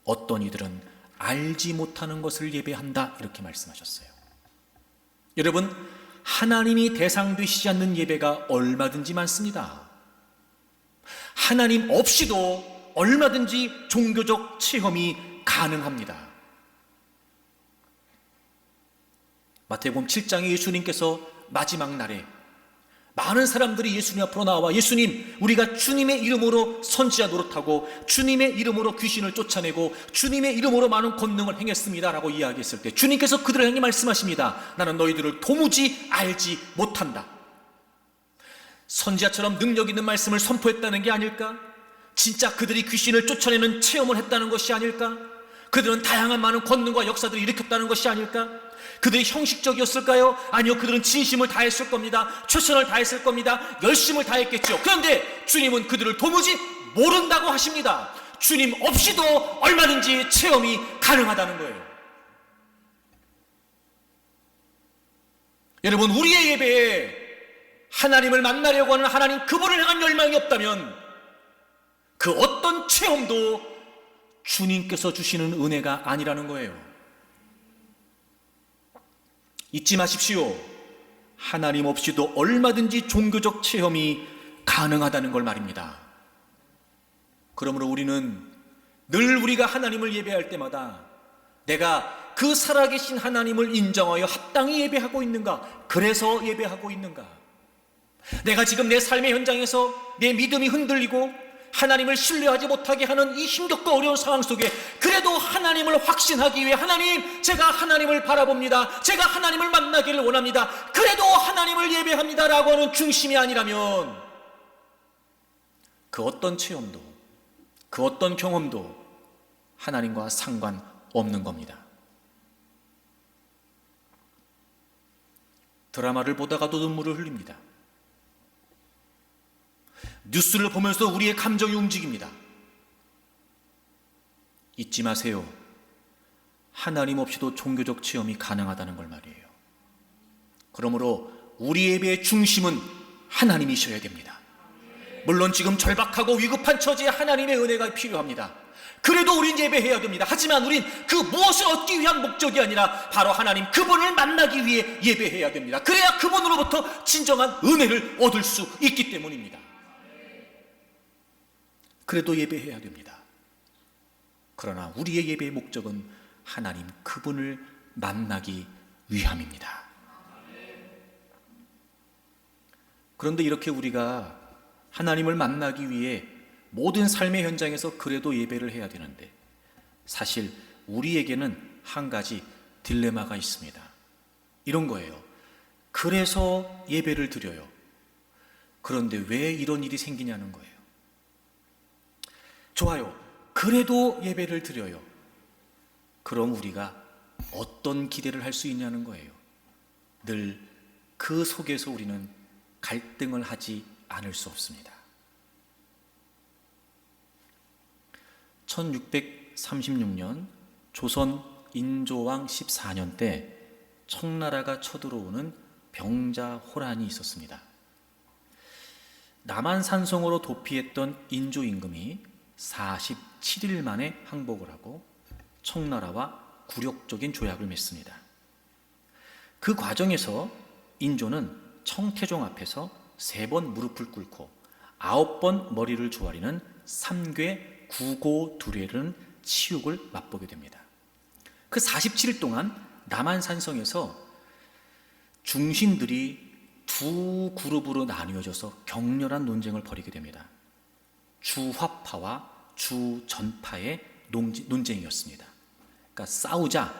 어떤 이들은 알지 못하는 것을 예배한다 이렇게 말씀하셨어요. 여러분, 하나님이 대상 되시지 않는 예배가 얼마든지 많습니다. 하나님 없이도 얼마든지 종교적 체험이 가능합니다. 마태복음 7장에 예수님께서 마지막 날에 많은 사람들이 예수님 앞으로 나와 예수님, 우리가 주님의 이름으로 선지자 노릇하고 주님의 이름으로 귀신을 쫓아내고 주님의 이름으로 많은 권능을 행했습니다 라고 이야기했을 때 주님께서 그들을 향해 말씀하십니다. 나는 너희들을 도무지 알지 못한다. 선지자처럼 능력 있는 말씀을 선포했다는 게 아닐까? 진짜 그들이 귀신을 쫓아내는 체험을 했다는 것이 아닐까? 그들은 다양한 많은 권능과 역사들을 일으켰다는 것이 아닐까? 그들이 형식적이었을까요? 아니요, 그들은 진심을 다했을 겁니다. 최선을 다했을 겁니다. 열심을 다했겠죠. 그런데 주님은 그들을 도무지 모른다고 하십니다. 주님 없이도 얼마든지 체험이 가능하다는 거예요. 여러분, 우리의 예배에 하나님을 만나려고 하는 하나님 그분을 향한 열망이 없다면 그 어떤 체험도 주님께서 주시는 은혜가 아니라는 거예요. 잊지 마십시오. 하나님 없이도 얼마든지 종교적 체험이 가능하다는 걸 말입니다. 그러므로 우리는 늘 우리가 하나님을 예배할 때마다 내가 그 살아계신 하나님을 인정하여 합당히 예배하고 있는가? 그래서 예배하고 있는가? 내가 지금 내 삶의 현장에서 내 믿음이 흔들리고 하나님을 신뢰하지 못하게 하는 이 힘겹고 어려운 상황 속에 그래도 하나님을 확신하기 위해 하나님, 제가 하나님을 바라봅니다. 제가 하나님을 만나기를 원합니다. 그래도 하나님을 예배합니다 라고 하는 중심이 아니라면 그 어떤 체험도, 그 어떤 경험도 하나님과 상관없는 겁니다. 드라마를 보다가도 눈물을 흘립니다. 뉴스를 보면서 우리의 감정이 움직입니다. 잊지 마세요. 하나님 없이도 종교적 체험이 가능하다는 걸 말이에요. 그러므로 우리 예배의 중심은 하나님이셔야 됩니다. 물론 지금 절박하고 위급한 처지에 하나님의 은혜가 필요합니다. 그래도 우린 예배해야 됩니다. 하지만 우린 그 무엇을 얻기 위한 목적이 아니라 바로 하나님 그분을 만나기 위해 예배해야 됩니다. 그래야 그분으로부터 진정한 은혜를 얻을 수 있기 때문입니다. 그래도 예배해야 됩니다. 그러나 우리의 예배의 목적은 하나님 그분을 만나기 위함입니다. 그런데 이렇게 우리가 하나님을 만나기 위해 모든 삶의 현장에서 그래도 예배를 해야 되는데 사실 우리에게는 한 가지 딜레마가 있습니다. 이런 거예요. 그래서 예배를 드려요. 그런데 왜 이런 일이 생기냐는 거예요. 좋아요. 그래도 예배를 드려요. 그럼 우리가 어떤 기대를 할 수 있냐는 거예요. 늘 그 속에서 우리는 갈등을 하지 않을 수 없습니다. 1636년 조선 인조왕 14년 때 청나라가 쳐들어오는 병자호란이 있었습니다. 남한 산성으로 도피했던 인조 임금이 47일 만에 항복을 하고 청나라와 굴욕적인 조약을 맺습니다. 그 과정에서 인조는 청태종 앞에서 3번 무릎을 꿇고 9번 머리를 조아리는 삼괴 구고두례라는 치욕을 맛보게 됩니다. 그 47일 동안 남한산성에서 중신들이 두 그룹으로 나뉘어져서 격렬한 논쟁을 벌이게 됩니다. 주화파와 주전파의 논쟁이었습니다. 그러니까 싸우자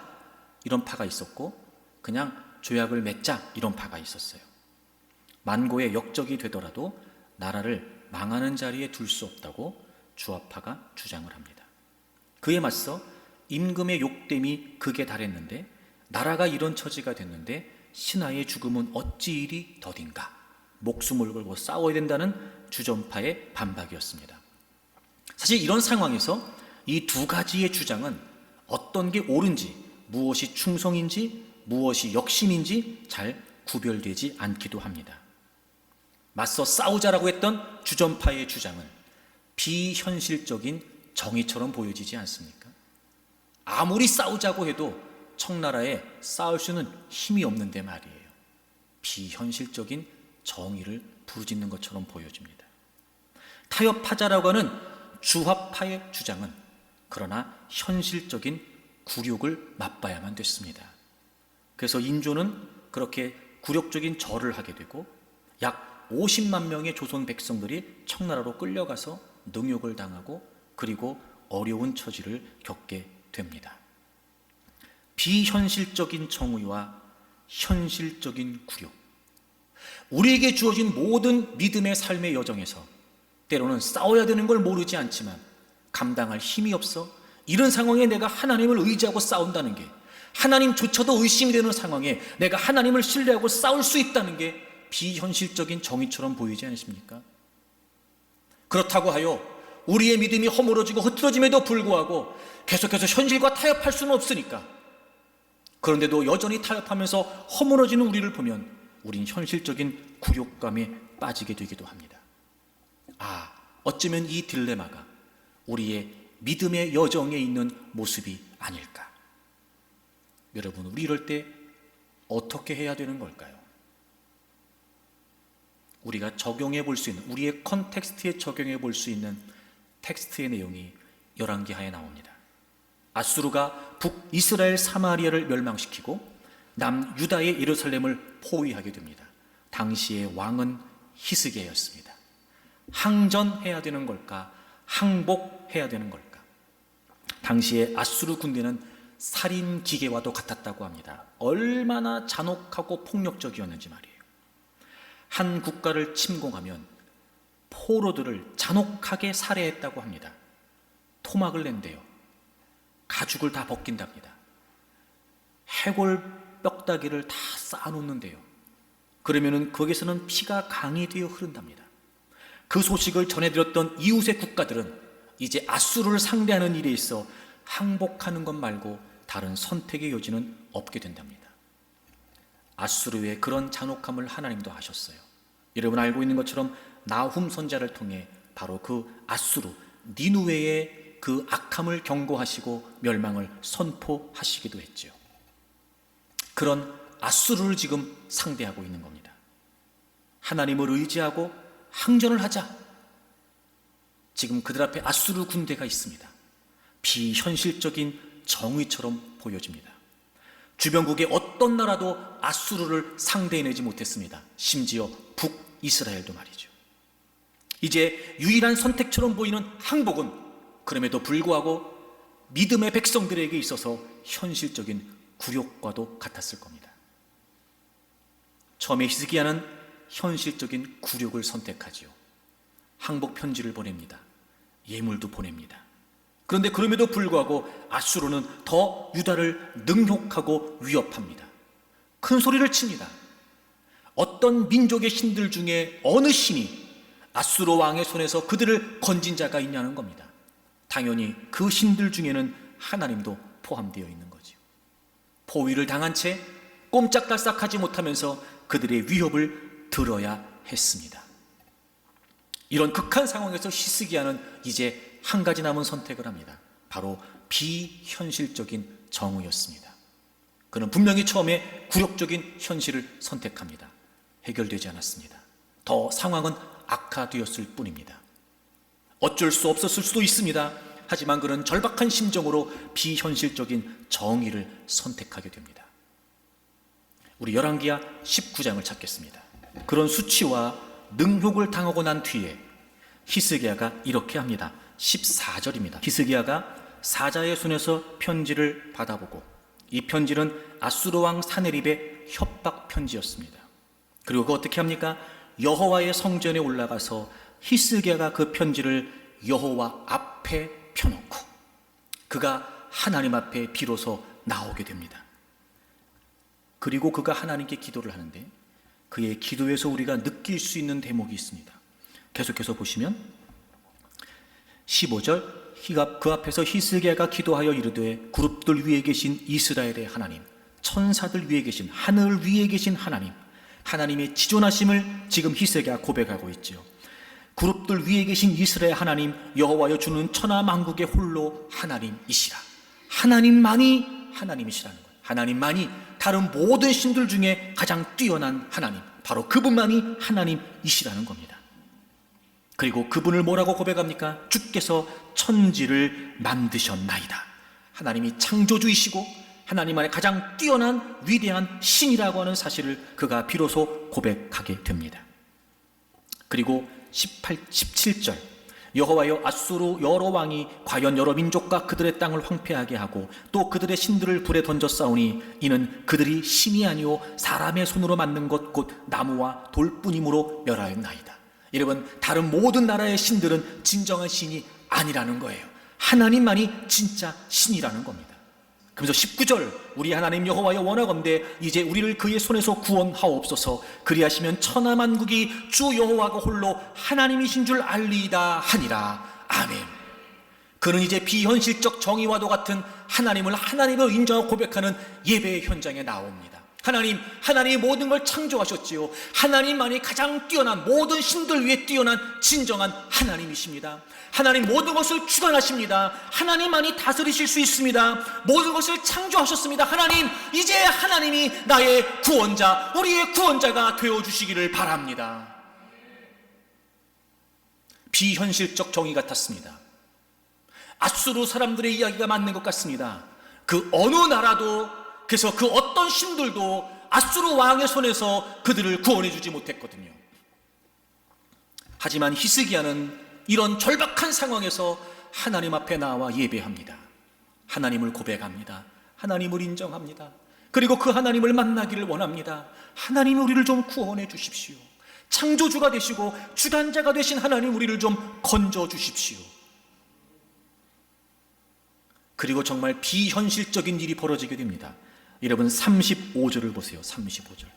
이런 파가 있었고 그냥 조약을 맺자 이런 파가 있었어요. 만고의 역적이 되더라도 나라를 망하는 자리에 둘 수 없다고 주화파가 주장을 합니다. 그에 맞서 임금의 욕됨이 극에 달했는데 나라가 이런 처지가 됐는데 신하의 죽음은 어찌 이리 더딘가, 목숨을 걸고 싸워야 된다는 주전파의 반박이었습니다. 사실 이런 상황에서 이 두 가지의 주장은 어떤 게 옳은지, 무엇이 충성인지, 무엇이 역심인지 잘 구별되지 않기도 합니다. 맞서 싸우자라고 했던 주전파의 주장은 비현실적인 정의처럼 보여지지 않습니까? 아무리 싸우자고 해도 청나라에 싸울 수는 힘이 없는데 말이에요. 비현실적인 정의를 부르짖는 것처럼 보여집니다. 타협하자라고 하는 주화파의 주장은 그러나 현실적인 굴욕을 맛봐야만 됐습니다. 그래서 인조는 그렇게 굴욕적인 절을 하게 되고 약 50만 명의 조선 백성들이 청나라로 끌려가서 능욕을 당하고 그리고 어려운 처지를 겪게 됩니다. 비현실적인 정의와 현실적인 굴욕, 우리에게 주어진 모든 믿음의 삶의 여정에서 때로는 싸워야 되는 걸 모르지 않지만 감당할 힘이 없어 이런 상황에 내가 하나님을 의지하고 싸운다는 게, 하나님조차도 의심이 되는 상황에 내가 하나님을 신뢰하고 싸울 수 있다는 게 비현실적인 정의처럼 보이지 않으십니까? 그렇다고 하여 우리의 믿음이 허물어지고 흐트러짐에도 불구하고 계속해서 현실과 타협할 수는 없으니까, 그런데도 여전히 타협하면서 허물어지는 우리를 보면 우린 현실적인 굴욕감에 빠지게 되기도 합니다. 어쩌면 이 딜레마가 우리의 믿음의 여정에 있는 모습이 아닐까. 여러분, 우리 이럴 때 어떻게 해야 되는 걸까요? 우리가 적용해 볼 수 있는, 우리의 컨텍스트에 적용해 볼 수 있는 텍스트의 내용이 열왕기하에 나옵니다. 아수르가 북이스라엘 사마리아를 멸망시키고 남유다의 예루살렘을 포위하게 됩니다. 당시의 왕은 히스기야였습니다. 항전해야 되는 걸까? 항복해야 되는 걸까? 당시의 아수르 군대는 살인 기계와도 같았다고 합니다. 얼마나 잔혹하고 폭력적이었는지 말이에요. 한 국가를 침공하면 포로들을 잔혹하게 살해했다고 합니다. 토막을 낸대요. 가죽을 다 벗긴답니다. 해골 뼈다귀를 다 쌓아놓는데요. 그러면은 거기서는 피가 강이 되어 흐른답니다. 그 소식을 전해드렸던 이웃의 국가들은 이제 아수르를 상대하는 일에 있어 항복하는 것 말고 다른 선택의 여지는 없게 된답니다. 아수르의 그런 잔혹함을 하나님도 하셨어요. 여러분 알고 있는 것처럼 나훔 선지자를 통해 바로 그 아수르, 니누웨의 그 악함을 경고하시고 멸망을 선포하시기도 했죠. 그런 아수르를 지금 상대하고 있는 겁니다. 하나님을 의지하고 항전을 하자. 지금 그들 앞에 아수르 군대가 있습니다. 비현실적인 정의처럼 보여집니다. 주변국의 어떤 나라도 아수르를 상대해내지 못했습니다. 심지어 북이스라엘도 말이죠. 이제 유일한 선택처럼 보이는 항복은 그럼에도 불구하고 믿음의 백성들에게 있어서 현실적인 굴욕과도 같았을 겁니다. 처음에 히스기야는 현실적인 굴욕을 선택하지요. 항복 편지를 보냅니다. 예물도 보냅니다. 그런데 그럼에도 불구하고 아수르는 더 유다를 능욕하고 위협합니다. 큰 소리를 칩니다. 어떤 민족의 신들 중에 어느 신이 아수르 왕의 손에서 그들을 건진 자가 있냐는 겁니다. 당연히 그 신들 중에는 하나님도 포함되어 있는 거죠. 포위를 당한 채 꼼짝달싹하지 못하면서 그들의 위협을 들어야 했습니다. 이런 극한 상황에서 히스기야는 이제 이제 한 가지 남은 선택을 합니다. 바로 비현실적인 정의였습니다. 그는 분명히 처음에 굴욕적인 현실을 선택합니다. 해결되지 않았습니다. 더 상황은 악화되었을 뿐입니다. 어쩔 수 없었을 수도 있습니다. 하지만 그는 절박한 심정으로 비현실적인 정의를 선택하게 됩니다. 우리 열왕기하 19장을 찾겠습니다. 그런 수치와 능욕을 당하고 난 뒤에 히스기야가 이렇게 합니다. 14절입니다. 히스기야가 사자의 손에서 편지를 받아보고, 이 편지는 아수르 왕 사네립의 협박 편지였습니다. 그리고 그 어떻게 합니까? 여호와의 성전에 올라가서 히스기야가 그 편지를 여호와 앞에 펴놓고 그가 하나님 앞에 비로소 나오게 됩니다. 그리고 그가 하나님께 기도를 하는데, 그의 기도에서 우리가 느낄 수 있는 대목이 있습니다. 계속해서 보시면 15절, 그 앞에서 히스기야가 기도하여 이르되, 그룹들 위에 계신 이스라엘의 하나님, 천사들 위에 계신, 하늘 위에 계신 하나님, 하나님의 지존하심을 지금 히스기야가 고백하고 있죠. 그룹들 위에 계신 이스라엘 하나님 여호와여, 주는 천하 만국의 홀로 하나님이시라. 하나님만이 하나님이시라는 거예요. 하나님만이 다른 모든 신들 중에 가장 뛰어난 하나님, 바로 그분만이 하나님이시라는 겁니다. 그리고 그분을 뭐라고 고백합니까? 주께서 천지를 만드셨나이다. 하나님이 창조주이시고 하나님 안에 가장 뛰어난 위대한 신이라고 하는 사실을 그가 비로소 고백하게 됩니다. 그리고 17절, 여호와여, 아수르 여러 왕이 과연 여러 민족과 그들의 땅을 황폐하게 하고 또 그들의 신들을 불에 던져 싸우니 이는 그들이 신이 아니오 사람의 손으로 만든 것 곧 나무와 돌뿐이므로 멸하였나이다. 여러분, 다른 모든 나라의 신들은 진정한 신이 아니라는 거예요. 하나님만이 진짜 신이라는 겁니다. 그래서 19절, 우리 하나님 여호와여, 원하건대 이제 우리를 그의 손에서 구원하옵소서. 그리하시면 천하 만국이 주 여호와가 홀로 하나님이신 줄 알리이다 하니라. 아멘. 그는 이제 비현실적 정의와도 같은 하나님을 하나님으로 인정하고 고백하는 예배의 현장에 나옵니다. 하나님이 모든 걸 창조하셨지요. 하나님만이 가장 뛰어난, 모든 신들 위에 뛰어난 진정한 하나님이십니다. 하나님 모든 것을 주관하십니다. 하나님만이 다스리실 수 있습니다. 모든 것을 창조하셨습니다. 하나님, 이제 하나님이 나의 구원자, 우리의 구원자가 되어주시기를 바랍니다. 비현실적 정의 같았습니다. 아수르 사람들의 이야기가 맞는 것 같습니다. 그 어느 나라도, 그래서 그 어떤 신들도 아수르 왕의 손에서 그들을 구원해 주지 못했거든요. 하지만 히스기야는 이런 절박한 상황에서 하나님 앞에 나와 예배합니다. 하나님을 고백합니다. 하나님을 인정합니다. 그리고 그 하나님을 만나기를 원합니다. 하나님, 우리를 좀 구원해 주십시오. 창조주가 되시고 주관자가 되신 하나님, 우리를 좀 건져 주십시오. 그리고 정말 비현실적인 일이 벌어지게 됩니다. 여러분, 35절을 보세요. 35절.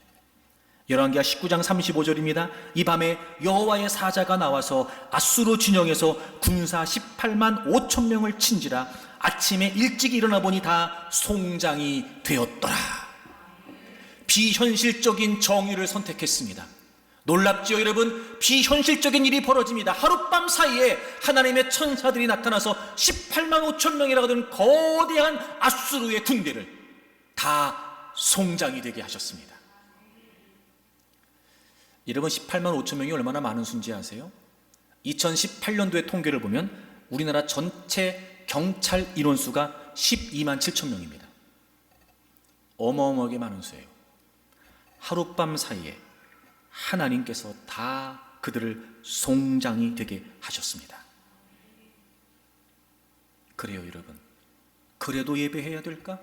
열왕기하 19장 35절입니다. 이 밤에 여호와의 사자가 나와서 아수르 진영에서 군사 18만 5천 명을 친지라. 아침에 일찍 일어나 보니 다 송장이 되었더라. 비현실적인 정의를 선택했습니다. 놀랍지요, 여러분? 비현실적인 일이 벌어집니다. 하룻밤 사이에 하나님의 천사들이 나타나서 18만 5천 명이라고 하는 거대한 아수르의 군대를 다 송장이 되게 하셨습니다. 여러분, 18만 5천 명이 얼마나 많은 수인지 아세요? 2018년도의 통계를 보면 우리나라 전체 경찰 인원수가 12만 7천 명입니다. 어마어마하게 많은 수예요. 하룻밤 사이에 하나님께서 다 그들을 송장이 되게 하셨습니다. 그래요, 여러분. 그래도 예배해야 될까?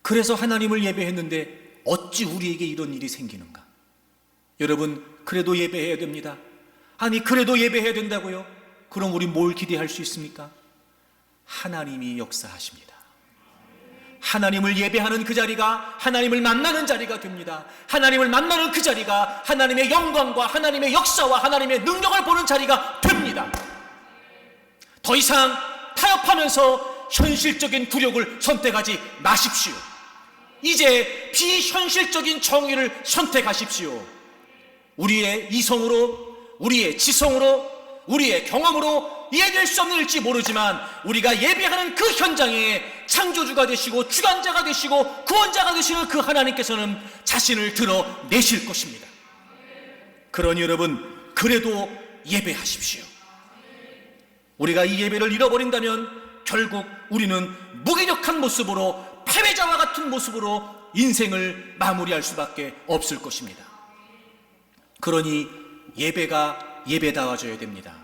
그래서 하나님을 예배했는데 어찌 우리에게 이런 일이 생기는가? 여러분, 그래도 예배해야 됩니다. 아니, 그래도 예배해야 된다고요? 그럼 우리 뭘 기대할 수 있습니까? 하나님이 역사하십니다. 하나님을 예배하는 그 자리가 하나님을 만나는 자리가 됩니다. 하나님을 만나는 그 자리가 하나님의 영광과 하나님의 역사와 하나님의 능력을 보는 자리가 됩니다. 더 이상 타협하면서 현실적인 굴욕을 선택하지 마십시오. 이제 비현실적인 정의를 선택하십시오. 우리의 이성으로, 우리의 지성으로, 우리의 경험으로 이해될 수 없는 일지 모르지만 우리가 예배하는 그 현장에 창조주가 되시고 주관자가 되시고 구원자가 되시는 그 하나님께서는 자신을 드러내실 것입니다. 그러니 여러분, 그래도 예배하십시오. 우리가 이 예배를 잃어버린다면 결국 우리는 무기력한 모습으로, 패배자와 같은 모습으로 인생을 마무리할 수밖에 없을 것입니다. 그러니 예배가 예배다워져야 됩니다.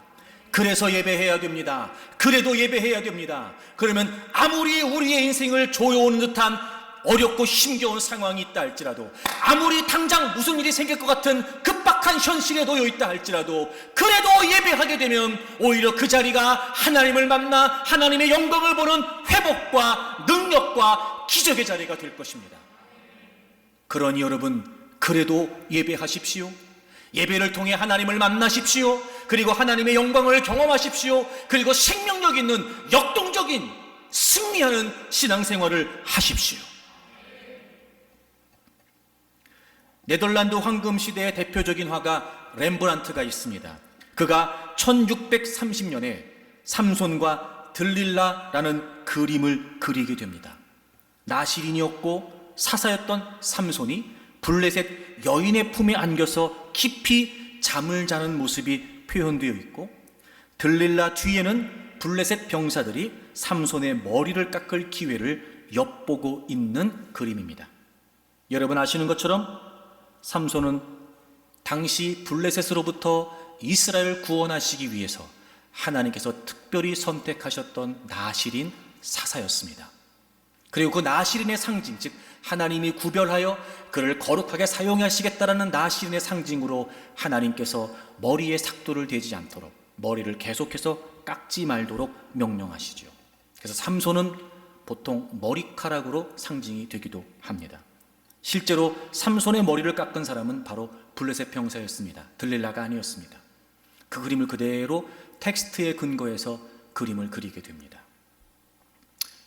그래서 예배해야 됩니다. 그래도 예배해야 됩니다. 그러면 아무리 우리의 인생을 조여오는 듯한 어렵고 힘겨운 상황이 있다 할지라도, 아무리 당장 무슨 일이 생길 것 같은 급박한 현실에 놓여 있다 할지라도, 그래도 예배하게 되면 오히려 그 자리가 하나님을 만나 하나님의 영광을 보는 회복과 능력과 기적의 자리가 될 것입니다. 그러니 여러분, 그래도 예배하십시오. 예배를 통해 하나님을 만나십시오. 그리고 하나님의 영광을 경험하십시오. 그리고 생명력 있는 역동적인 승리하는 신앙생활을 하십시오. 네덜란드 황금시대의 대표적인 화가 렘브란트가 있습니다. 그가 1630년에 삼손과 들릴라라는 그림을 그리게 됩니다. 나시린이었고 사사였던 삼손이 블레셋 여인의 품에 안겨서 깊이 잠을 자는 모습이 표현되어 있고, 들릴라 뒤에는 블레셋 병사들이 삼손의 머리를 깎을 기회를 엿보고 있는 그림입니다. 여러분 아시는 것처럼 삼손은 당시 블레셋으로부터 이스라엘을 구원하시기 위해서 하나님께서 특별히 선택하셨던 나시린 사사였습니다. 그리고 그 나시린의 상징, 즉 하나님이 구별하여 그를 거룩하게 사용하시겠다라는 나시린의 상징으로 하나님께서 머리에 삭도를 대지 않도록 머리를 계속해서 깎지 말도록 명령하시죠. 그래서 삼손은 보통 머리카락으로 상징이 되기도 합니다. 실제로 삼손의 머리를 깎은 사람은 바로 블레셋 병사였습니다. 들릴라가 아니었습니다. 그 그림을 그대로 텍스트에 근거해서 그림을 그리게 됩니다.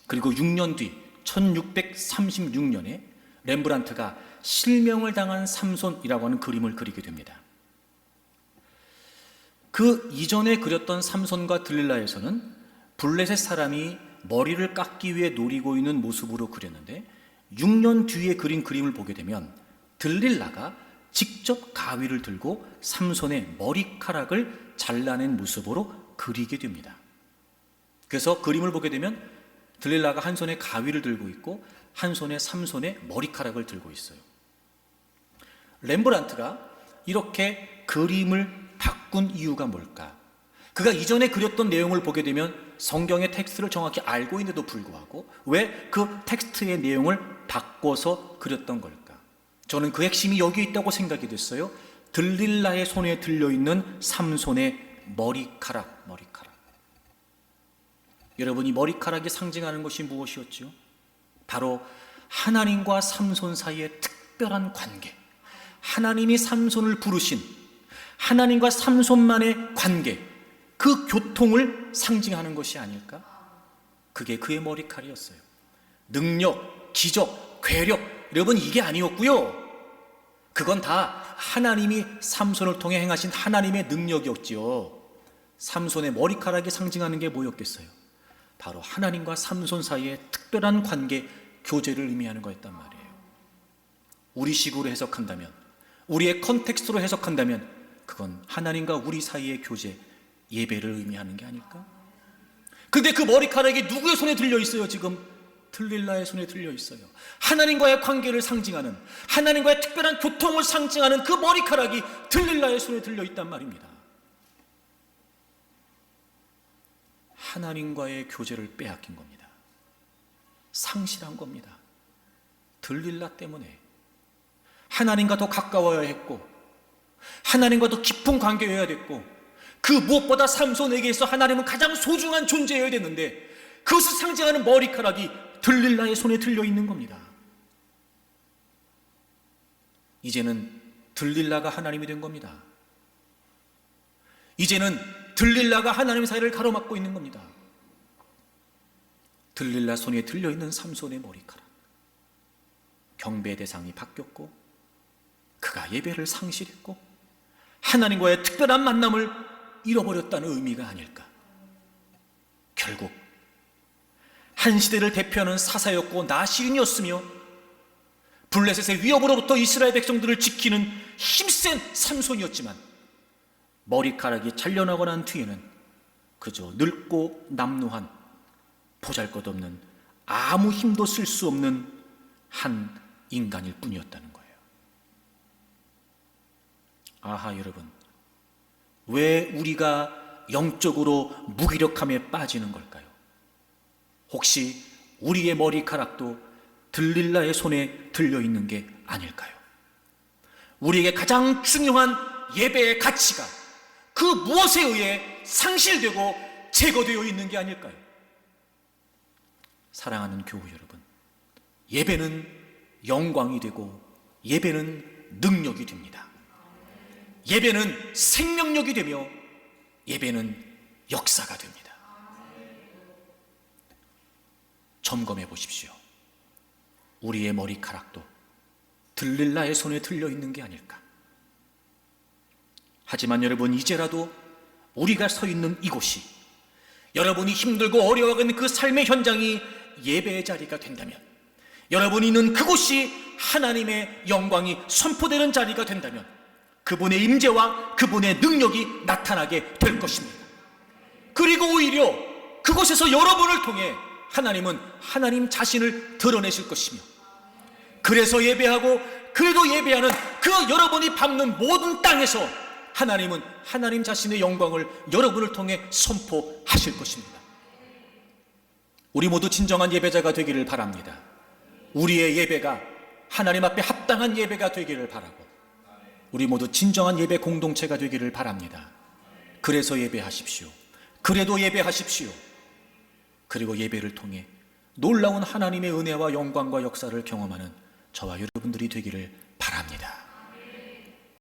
그리고 6년 뒤 1636년에 렘브란트가 실명을 당한 삼손이라고 하는 그림을 그리게 됩니다. 그 이전에 그렸던 삼손과 들릴라에서는 블레셋 사람이 머리를 깎기 위해 노리고 있는 모습으로 그렸는데, 6년 뒤에 그린 그림을 보게 되면 들릴라가 직접 가위를 들고 삼손의 머리카락을 잘라낸 모습으로 그리게 됩니다. 그래서 그림을 보게 되면 들릴라가 한 손에 가위를 들고 있고 한 손에 삼손의 머리카락을 들고 있어요. 렘브란트가 이렇게 그림을 바꾼 이유가 뭘까? 그가 이전에 그렸던 내용을 보게 되면 성경의 텍스트를 정확히 알고 있는데도 불구하고 왜 그 텍스트의 내용을 바꿔서 그렸던 걸까? 저는 그 핵심이 여기 있다고 생각이 됐어요. 들릴라의 손에 들려있는 삼손의 머리카락. 여러분, 이 머리카락이 상징하는 것이 무엇이었죠? 바로 하나님과 삼손 사이의 특별한 관계, 하나님이 삼손을 부르신 하나님과 삼손만의 관계, 그 교통을 상징하는 것이 아닐까? 그게 그의 머리칼이었어요. 능력, 기적, 괴력, 여러분 이게 아니었고요. 그건 다 하나님이 삼손을 통해 행하신 하나님의 능력이었지요. 삼손의 머리카락이 상징하는 게 뭐였겠어요? 바로 하나님과 삼손 사이의 특별한 관계, 교제를 의미하는 거였단 말이에요. 우리식으로 해석한다면, 우리의 컨텍스트로 해석한다면 그건 하나님과 우리 사이의 교제, 예배를 의미하는 게 아닐까? 근데 그 머리카락이 누구의 손에 들려 있어요? 지금 들릴라의 손에 들려 있어요. 하나님과의 관계를 상징하는, 하나님과의 특별한 교통을 상징하는 그 머리카락이 들릴라의 손에 들려 있단 말입니다. 하나님과의 교제를 빼앗긴 겁니다. 상실한 겁니다. 들릴라 때문에 하나님과 더 가까워야 했고, 하나님과 더 깊은 관계여야 됐고, 그 무엇보다 삼손에게서 하나님은 가장 소중한 존재여야 됐는데, 그것을 상징하는 머리카락이 들릴라의 손에 들려 있는 겁니다. 이제는 들릴라가 하나님이 된 겁니다. 이제는 들릴라가 하나님 사이를 가로막고 있는 겁니다. 들릴라 손에 들려있는 삼손의 머리카락, 경배 대상이 바뀌었고 그가 예배를 상실했고 하나님과의 특별한 만남을 잃어버렸다는 의미가 아닐까. 결국 한 시대를 대표하는 사사였고 나시린이었으며 블레셋의 위협으로부터 이스라엘 백성들을 지키는 힘센 삼손이었지만 머리카락이 잘려나고 난 뒤에는 그저 늙고 남루한 보잘것없는 아무 힘도 쓸 수 없는 한 인간일 뿐이었다는 거예요. 아하, 여러분, 왜 우리가 영적으로 무기력함에 빠지는 걸까요? 혹시 우리의 머리카락도 들릴라의 손에 들려있는 게 아닐까요? 우리에게 가장 중요한 예배의 가치가 그 무엇에 의해 상실되고 제거되어 있는 게 아닐까요? 사랑하는 교우 여러분, 예배는 영광이 되고 예배는 능력이 됩니다. 예배는 생명력이 되며 예배는 역사가 됩니다. 점검해 보십시오. 우리의 머리카락도 들릴라의 손에 들려 있는 게 아닐까. 하지만 여러분, 이제라도 우리가 서 있는 이곳이, 여러분이 힘들고 어려워하는 그 삶의 현장이 예배의 자리가 된다면, 여러분이 있는 그곳이 하나님의 영광이 선포되는 자리가 된다면 그분의 임재와 그분의 능력이 나타나게 될 것입니다. 그리고 오히려 그곳에서 여러분을 통해 하나님은 하나님 자신을 드러내실 것이며, 그래서 예배하고 그래도 예배하는 그 여러분이 밟는 모든 땅에서 하나님은 하나님 자신의 영광을 여러분을 통해 선포하실 것입니다. 우리 모두 진정한 예배자가 되기를 바랍니다. 우리의 예배가 하나님 앞에 합당한 예배가 되기를 바라고, 우리 모두 진정한 예배 공동체가 되기를 바랍니다. 그래서 예배하십시오. 그래도 예배하십시오. 그리고 예배를 통해 놀라운 하나님의 은혜와 영광과 역사를 경험하는 저와 여러분들이 되기를 바랍니다.